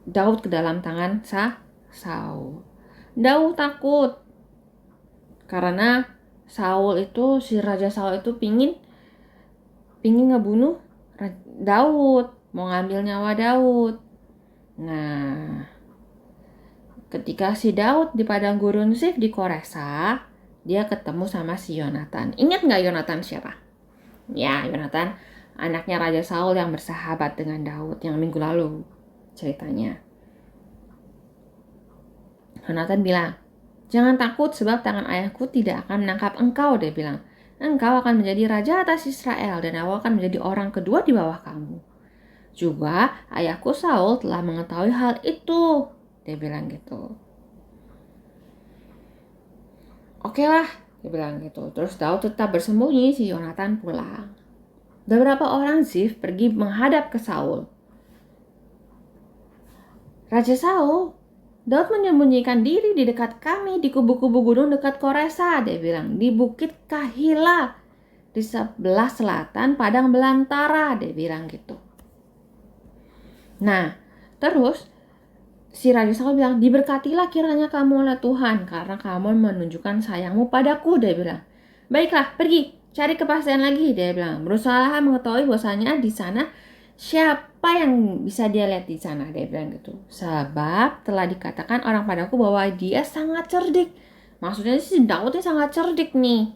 Daud ke dalam tangan Saul. Daud takut karena si Raja Saul itu pingin ngebunuh Daud, mau ngambil nyawa Daud. Nah, ketika si Daud di padang gurun Zif di Koresa, dia ketemu sama si Yonatan. Ingat nggak Yonatan siapa? Ya, Yonatan anaknya Raja Saul yang bersahabat dengan Daud yang minggu lalu ceritanya. Yonatan bilang, "Jangan takut sebab tangan ayahku tidak akan menangkap engkau," dia bilang. "Engkau akan menjadi raja atas Israel dan aku akan menjadi orang kedua di bawah kamu. Juga ayahku Saul telah mengetahui hal itu," dia bilang gitu. "Oke lah," dia bilang gitu. Terus Daud tetap bersembunyi, si Yonatan pulang. Beberapa orang Zif pergi menghadap ke Saul. "Raja Saul, Daud menyembunyikan diri di dekat kami di kubu-kubu gunung dekat Koresa," dia bilang, "di bukit Kahila di sebelah selatan padang belantara," dia bilang gitu. Nah, terus si Raja Saul bilang, "Diberkatilah kiranya kamu oleh Tuhan karena kamu menunjukkan sayangmu padaku," dia bilang. "Baiklah, pergi, cari kepastian lagi," dia bilang. "Berusaha mengetahui bahwasanya di sana siapa yang bisa dia lihat di sana," dia bilang gitu. "Sebab telah dikatakan orang padaku bahwa dia sangat cerdik." Maksudnya si Daud ini sangat cerdik nih.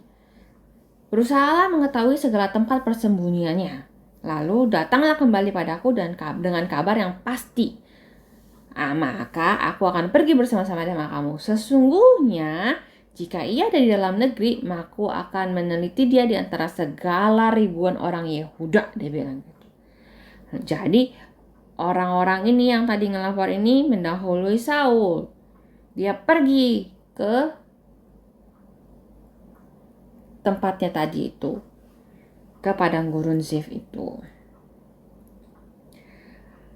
"Berusahalah mengetahui segala tempat persembunyiannya. Lalu datanglah kembali padaku dan dengan kabar yang pasti. Maka aku akan pergi bersama-sama dengan kamu. Sesungguhnya jika ia ada di dalam negeri, maka aku akan meneliti dia di antara segala ribuan orang Yehuda," dia bilang gitu. Jadi orang-orang ini yang tadi ngelapor ini mendahului Saul. Dia pergi ke tempatnya tadi itu, ke padang gurun Zif itu.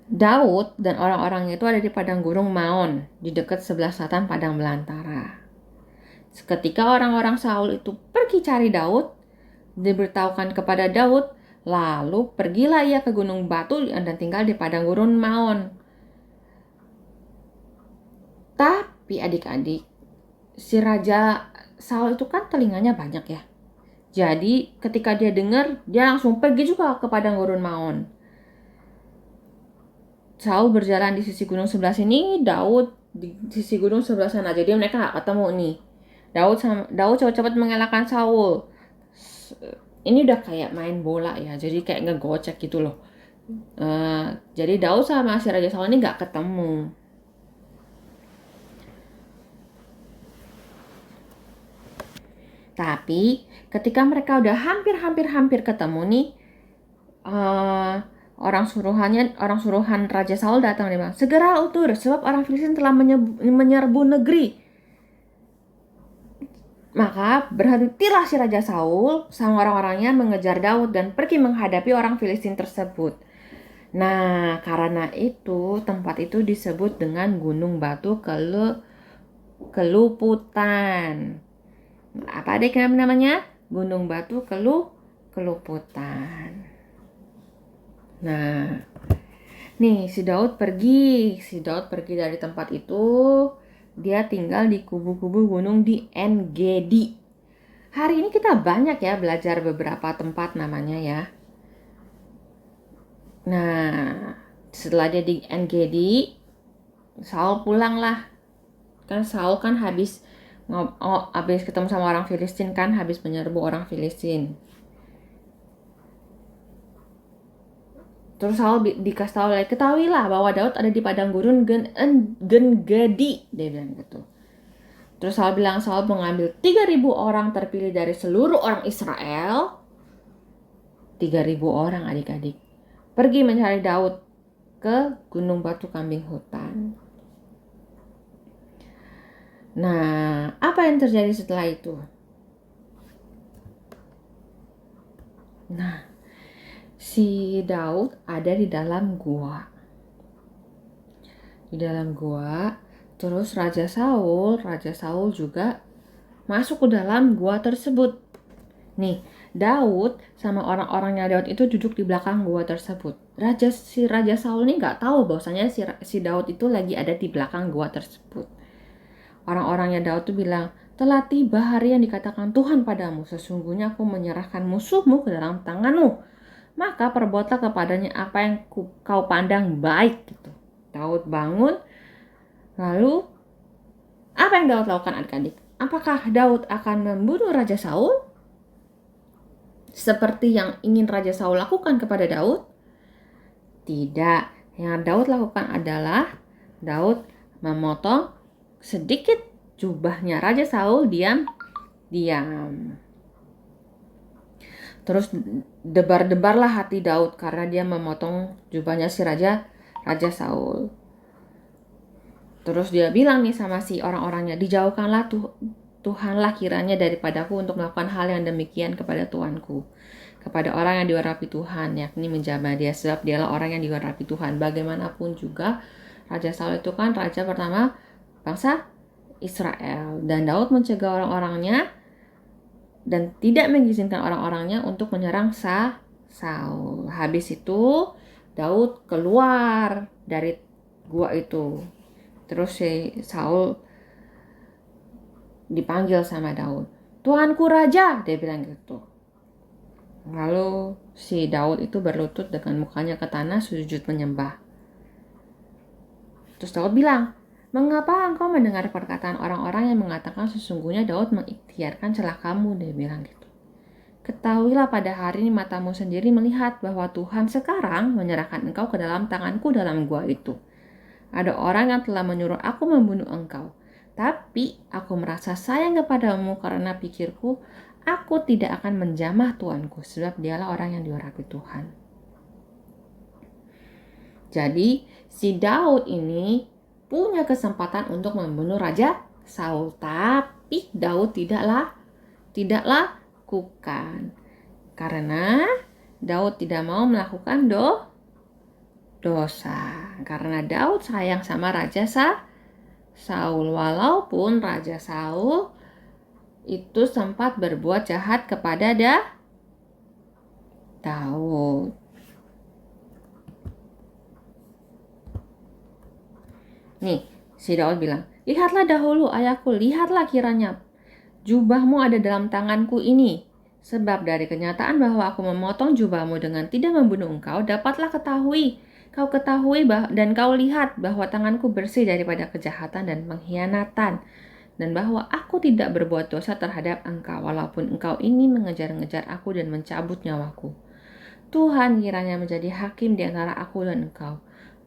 Daud dan orang-orang itu ada di padang gurun Maon, di dekat sebelah selatan padang belantara. Ketika orang-orang Saul itu pergi cari Daud, diberitahukan kepada Daud, lalu pergilah ia ke gunung batu dan tinggal di padang gurun Maon. Tapi adik-adik, si Raja Saul itu kan telinganya banyak ya. Jadi ketika dia dengar, dia langsung pergi juga ke padang gurun Maon. Saul berjalan di sisi gunung sebelah sini, Daud di sisi gunung sebelah sana. Jadi mereka gak ketemu nih. Daud cepat-cepat mengelakkan Saul. Ini udah kayak main bola ya, jadi kayak ngegocek gitu loh. Jadi Daud sama si Raja Saul ini gak ketemu. Tapi ketika mereka udah hampir ketemu nih, orang suruhan Raja Saul datang, dia bilang, "Segera utur, sebab orang Filistin telah menyerbu negeri." Maka berhentilah si Raja Saul sama orang-orangnya mengejar Daud dan pergi menghadapi orang Filistin tersebut. Nah, karena itu tempat itu disebut dengan Gunung Batu Keluputan. Apa deh namanya? Gunung Batu Keluputan. Nah, nih si Daud pergi dari tempat itu. Dia tinggal di kubu-kubu gunung di En-Gedi. Hari ini kita banyak ya belajar beberapa tempat namanya ya. Nah, setelah dia di En-Gedi, Saul pulang lah. Kan Saul kan habis ketemu sama orang Filistin kan, habis menyerbu orang Filistin. Terus Saul dikasih tahu lagi, "Ketahuilah bahwa Daud ada di padang gurun En-Gedi," dia bilang gitu. Terus Saul mengambil 3.000 orang terpilih dari seluruh orang Israel. 3.000 orang adik-adik. Pergi mencari Daud ke Gunung Batu Kambing Hutan. Nah, apa yang terjadi setelah itu? Nah, si Daud ada di dalam gua. Di dalam gua, terus Raja Saul juga masuk ke dalam gua tersebut. Nih, Daud sama orang-orangnya Daud itu duduk di belakang gua tersebut. Raja Saul ini nggak tahu bahwasanya si Daud itu lagi ada di belakang gua tersebut. Orang-orangnya Daud tuh bilang, telah tiba hari yang dikatakan Tuhan padamu. Sesungguhnya aku menyerahkan musuhmu ke dalam tanganmu. Maka perbuatlah kepadanya apa yang kau pandang baik. Gitu. Daud bangun. Lalu, apa yang Daud lakukan adik-adik? Apakah Daud akan membunuh Raja Saul? Seperti yang ingin Raja Saul lakukan kepada Daud? Tidak. Yang Daud lakukan adalah Daud memotong sedikit jubahnya Raja Saul, diam. Terus debar-debarlah hati Daud karena dia memotong jubahnya si Raja Saul. Terus dia bilang nih sama si orang-orangnya, dijauhkanlah Tuhanlah kiranya daripadaku untuk melakukan hal yang demikian kepada Tuanku. Kepada orang yang diurapi Tuhan, yakni menjamah dia, sebab dialah orang yang diurapi Tuhan. Bagaimanapun juga, Raja Saul itu kan raja pertama bangsa Israel. Dan Daud mencegah orang-orangnya dan tidak mengizinkan orang-orangnya untuk menyerang Saul. Habis itu Daud keluar dari gua itu. Terus si Saul dipanggil sama Daud. Tuanku raja, dia bilang gitu. Lalu si Daud itu berlutut dengan mukanya ke tanah sujud menyembah. Terus Daud bilang, mengapa engkau mendengar perkataan orang-orang yang mengatakan sesungguhnya Daud mengikhtiarkan celakamu, dia bilang gitu. Ketahuilah pada hari ini matamu sendiri melihat bahwa Tuhan sekarang menyerahkan engkau ke dalam tanganku dalam gua itu. Ada orang yang telah menyuruh aku membunuh engkau. Tapi aku merasa sayang kepadamu karena pikirku, aku tidak akan menjamah Tuanku, sebab dialah orang yang diurapi Tuhan. Jadi si Daud ini punya kesempatan untuk membunuh Raja Saul, tapi Daud tidaklah lakukan. Karena Daud tidak mau melakukan dosa. Karena Daud sayang sama Raja Saul, walaupun Raja Saul itu sempat berbuat jahat kepada Daud. Nih, si Daud bilang, lihatlah dahulu ayahku, lihatlah kiranya jubahmu ada dalam tanganku ini. Sebab dari kenyataan bahwa aku memotong jubahmu dengan tidak membunuh engkau, dapatlah kau ketahui dan kau lihat bahwa tanganku bersih daripada kejahatan dan pengkhianatan, dan bahwa aku tidak berbuat dosa terhadap engkau, walaupun engkau ini mengejar-ngejar aku dan mencabut nyawaku. Tuhan kiranya menjadi hakim di antara aku dan engkau.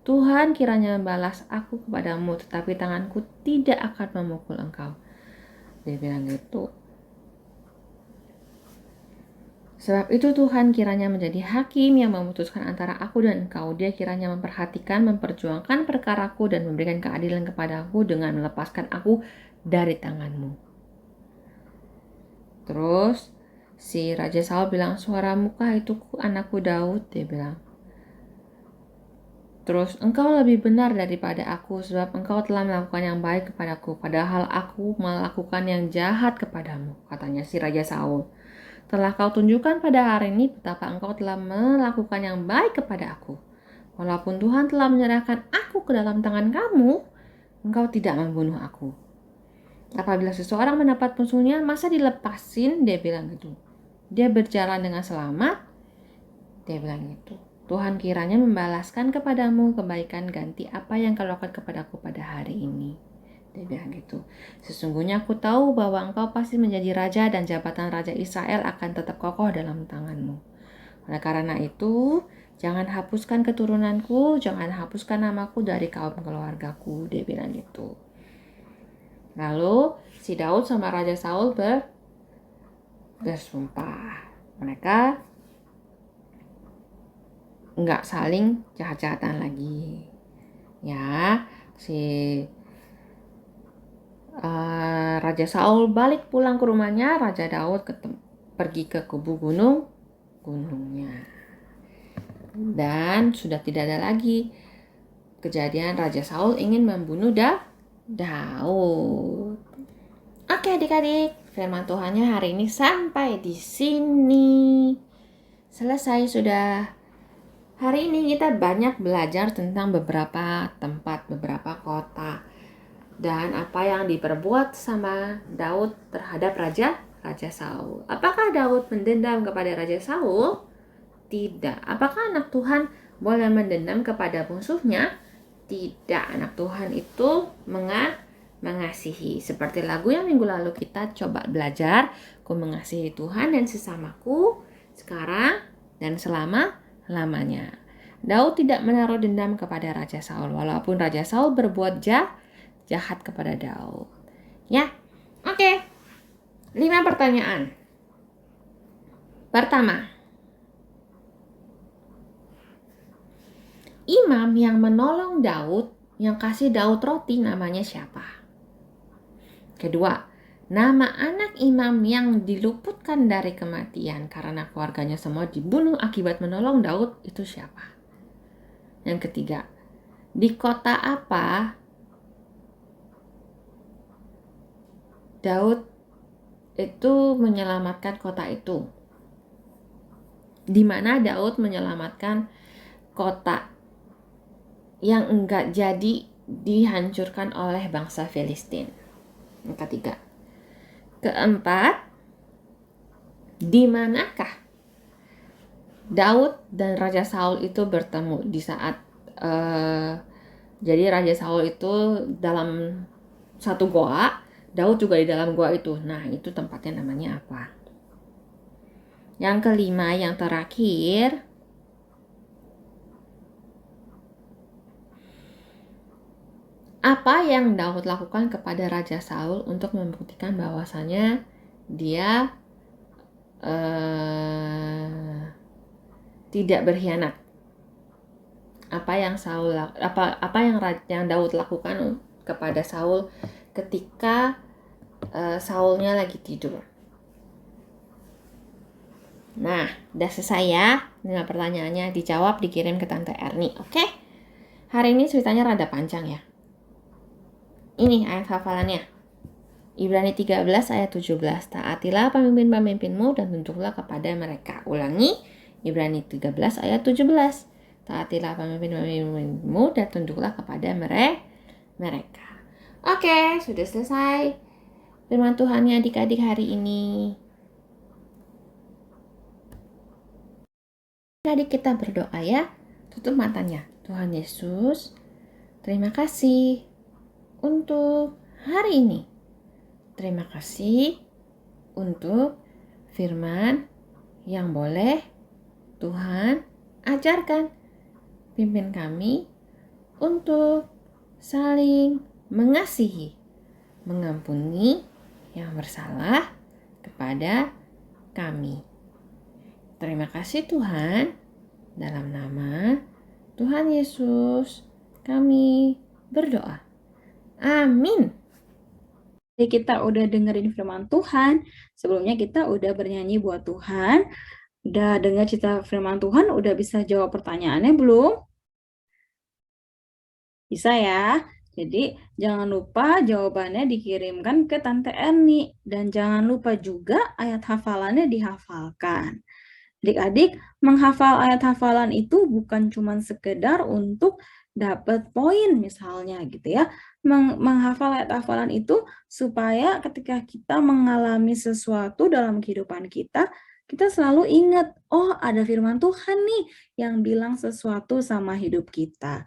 Tuhan kiranya membalas aku kepadamu, tetapi tanganku tidak akan memukul engkau. Dia bilang gitu. Sebab itu Tuhan kiranya menjadi hakim yang memutuskan antara aku dan engkau. Dia kiranya memperhatikan, memperjuangkan perkaraku dan memberikan keadilan kepadaku dengan melepaskan aku dari tanganmu. Terus si Raja Saul bilang, suaramu kah itu anakku Daud? Dia bilang. Terus, engkau lebih benar daripada aku sebab engkau telah melakukan yang baik kepadaku, padahal aku melakukan yang jahat kepadamu, katanya si Raja Saul. Telah kau tunjukkan pada hari ini betapa engkau telah melakukan yang baik kepada aku. Walaupun Tuhan telah menyerahkan aku ke dalam tangan kamu, engkau tidak membunuh aku. Apabila seseorang mendapat musuhnya, masa dilepasin? Dia bilang gitu. Dia berjalan dengan selamat? Dia bilang gitu. Tuhan kiranya membalaskan kepadamu kebaikan ganti apa yang kau lakukan kepadaku pada hari ini. Dia bilang gitu. Sesungguhnya aku tahu bahwa engkau pasti menjadi raja dan jabatan raja Israel akan tetap kokoh dalam tanganmu. Oleh karena itu, jangan hapuskan keturunanku, jangan hapuskan namaku dari kaum keluargaku. Dia bilang gitu. Lalu si Daud sama Raja Saul bersumpah. Mereka nggak saling jahat-jahatan lagi. Ya, si Raja Saul balik pulang ke rumahnya, Raja Daud pergi ke kubu gunung gunungnya. Dan sudah tidak ada lagi kejadian Raja Saul ingin membunuh Daud. Oke adik-adik, firman Tuhannya hari ini sampai di sini. Selesai sudah. Hari ini kita banyak belajar tentang beberapa tempat, beberapa kota. Dan apa yang diperbuat sama Daud terhadap Raja Saul. Apakah Daud mendendam kepada Raja Saul? Tidak. Apakah anak Tuhan boleh mendendam kepada musuhnya? Tidak. Anak Tuhan itu mengasihi. Seperti lagu yang minggu lalu kita coba belajar. Ku mengasihi Tuhan dan sesamaku sekarang dan selama-lamanya. Daud tidak menaruh dendam kepada Raja Saul. Walaupun Raja Saul berbuat jahat kepada Daud. Ya, oke. 5 pertanyaan. Pertama, imam yang menolong Daud, yang kasih Daud roti namanya siapa? Kedua, nama anak imam yang diluputkan dari kematian karena keluarganya semua dibunuh akibat menolong Daud itu siapa? Yang ketiga, di kota apa Daud itu menyelamatkan kota itu? Di mana Daud menyelamatkan kota yang enggak jadi dihancurkan oleh bangsa Filistin? Yang ketiga. Keempat, di manakah Daud dan Raja Saul itu bertemu di saat jadi Raja Saul itu dalam satu goa, Daud juga di dalam goa itu. Nah, itu tempatnya namanya apa? Yang kelima, yang terakhir, apa yang Daud lakukan kepada Raja Saul untuk membuktikan bahwasannya dia tidak berkhianat? Apa yang Daud lakukan kepada Saul ketika Saulnya lagi tidur? Nah, udah selesai ya. 5 pertanyaannya dijawab, dikirim ke Tante Erni. Oke? Hari ini ceritanya rada panjang ya. Ini ayat hafalannya. Ibrani 13 ayat 17. Taatilah pemimpin-pemimpinmu dan tunduklah kepada mereka. Ulangi, Ibrani 13 ayat 17. Taatilah pemimpin-pemimpinmu dan tunduklah kepada mereka. Oke, sudah selesai firman Tuhannya adik-adik hari ini. Adik kita berdoa ya. Tutup matanya. Tuhan Yesus, terima kasih untuk hari ini. Terima kasih untuk firman yang boleh Tuhan ajarkan. Pimpin kami untuk saling mengasihi, mengampuni yang bersalah kepada kami. Terima kasih Tuhan. Dalam nama Tuhan Yesus kami berdoa. Amin. Jadi kita udah dengerin firman Tuhan. Sebelumnya kita udah bernyanyi buat Tuhan. Udah dengar cerita firman Tuhan, udah bisa jawab pertanyaannya belum? Bisa ya. Jadi jangan lupa jawabannya dikirimkan ke Tante Erni. Dan jangan lupa juga ayat hafalannya dihafalkan. Adik-adik, menghafal ayat hafalan itu bukan cuma sekedar untuk dapat poin misalnya gitu ya. Menghafal ayat hafalan itu supaya ketika kita mengalami sesuatu dalam kehidupan kita selalu ingat, oh ada firman Tuhan nih yang bilang sesuatu sama hidup kita.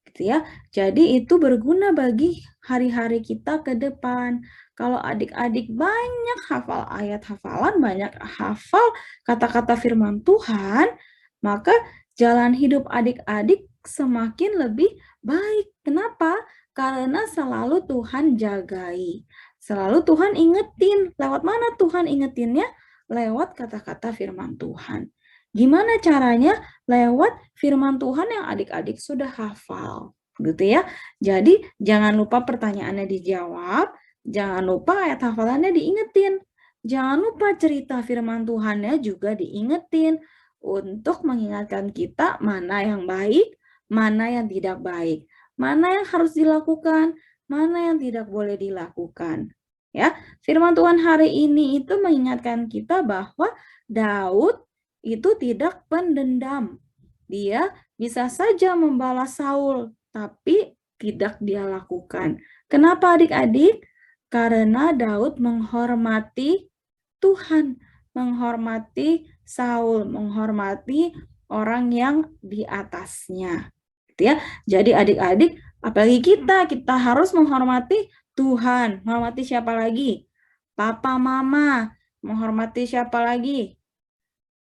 Gitu ya. Jadi itu berguna bagi hari-hari kita ke depan. Kalau adik-adik banyak hafal ayat hafalan, banyak hafal kata-kata firman Tuhan, maka jalan hidup adik-adik semakin lebih baik. Kenapa? Karena selalu Tuhan jagai. Selalu Tuhan ingetin. Lewat mana Tuhan ingetinnya? Lewat kata-kata firman Tuhan. Gimana caranya? Lewat firman Tuhan yang adik-adik sudah hafal. Gitu ya. Jadi jangan lupa pertanyaannya dijawab. Jangan lupa ayat hafalannya diingetin. Jangan lupa cerita firman Tuhannya juga diingetin. untuk mengingatkan kita mana yang baik, mana yang tidak baik, mana yang harus dilakukan, mana yang tidak boleh dilakukan. Ya, firman Tuhan hari ini itu mengingatkan kita bahwa Daud itu tidak pendendam. Dia bisa saja membalas Saul, tapi tidak dia lakukan. Kenapa adik-adik? Karena Daud menghormati Tuhan, menghormati Saul, menghormati orang yang di atasnya. Gitu ya. Jadi adik-adik, apalagi kita harus menghormati Tuhan. Menghormati siapa lagi? Papa, mama. Menghormati siapa lagi?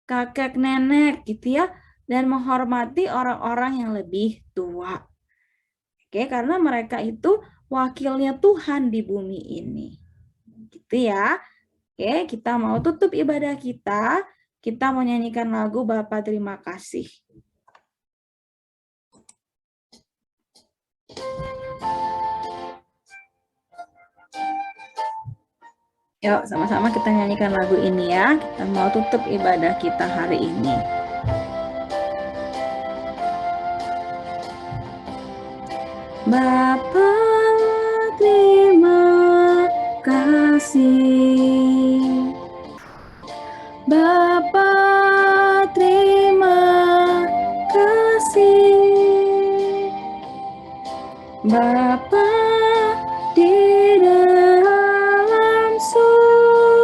Kakek, nenek, gitu ya. Dan menghormati orang-orang yang lebih tua. Oke, karena mereka itu wakilnya Tuhan di bumi ini. Gitu ya. Oke, kita mau tutup ibadah kita. Kita mau nyanyikan lagu Bapa Terima Kasih. Yuk, sama-sama kita nyanyikan lagu ini ya. Kita mau tutup ibadah kita hari ini. Bapa, terima kasih. Bapa, terima kasih. Bapa di dalam surga,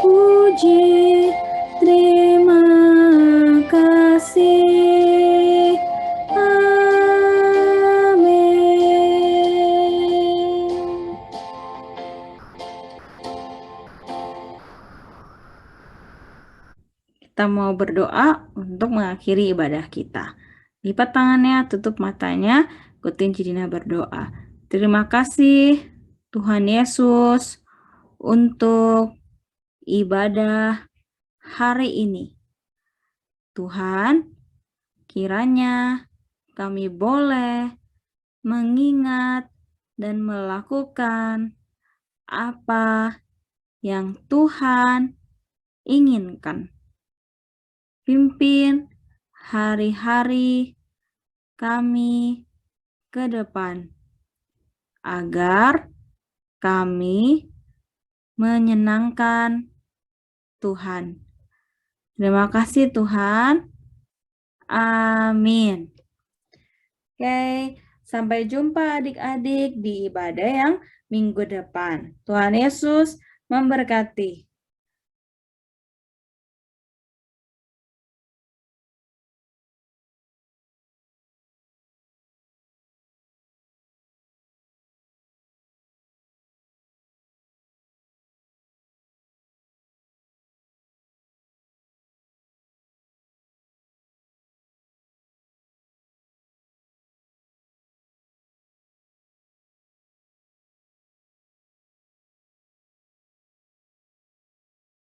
puji terima kasih. Amin. Kita mau berdoa untuk mengakhiri ibadah kita. Lipat tangannya, tutup matanya, ikutin Cidina berdoa. Terima kasih Tuhan Yesus untuk ibadah hari ini. Tuhan, kiranya kami boleh mengingat dan melakukan apa yang Tuhan inginkan. Pimpin hari-hari kami ke depan, agar kami menyenangkan Tuhan. Terima kasih Tuhan. Amin. Oke, sampai jumpa adik-adik di ibadah yang minggu depan. Tuhan Yesus memberkati.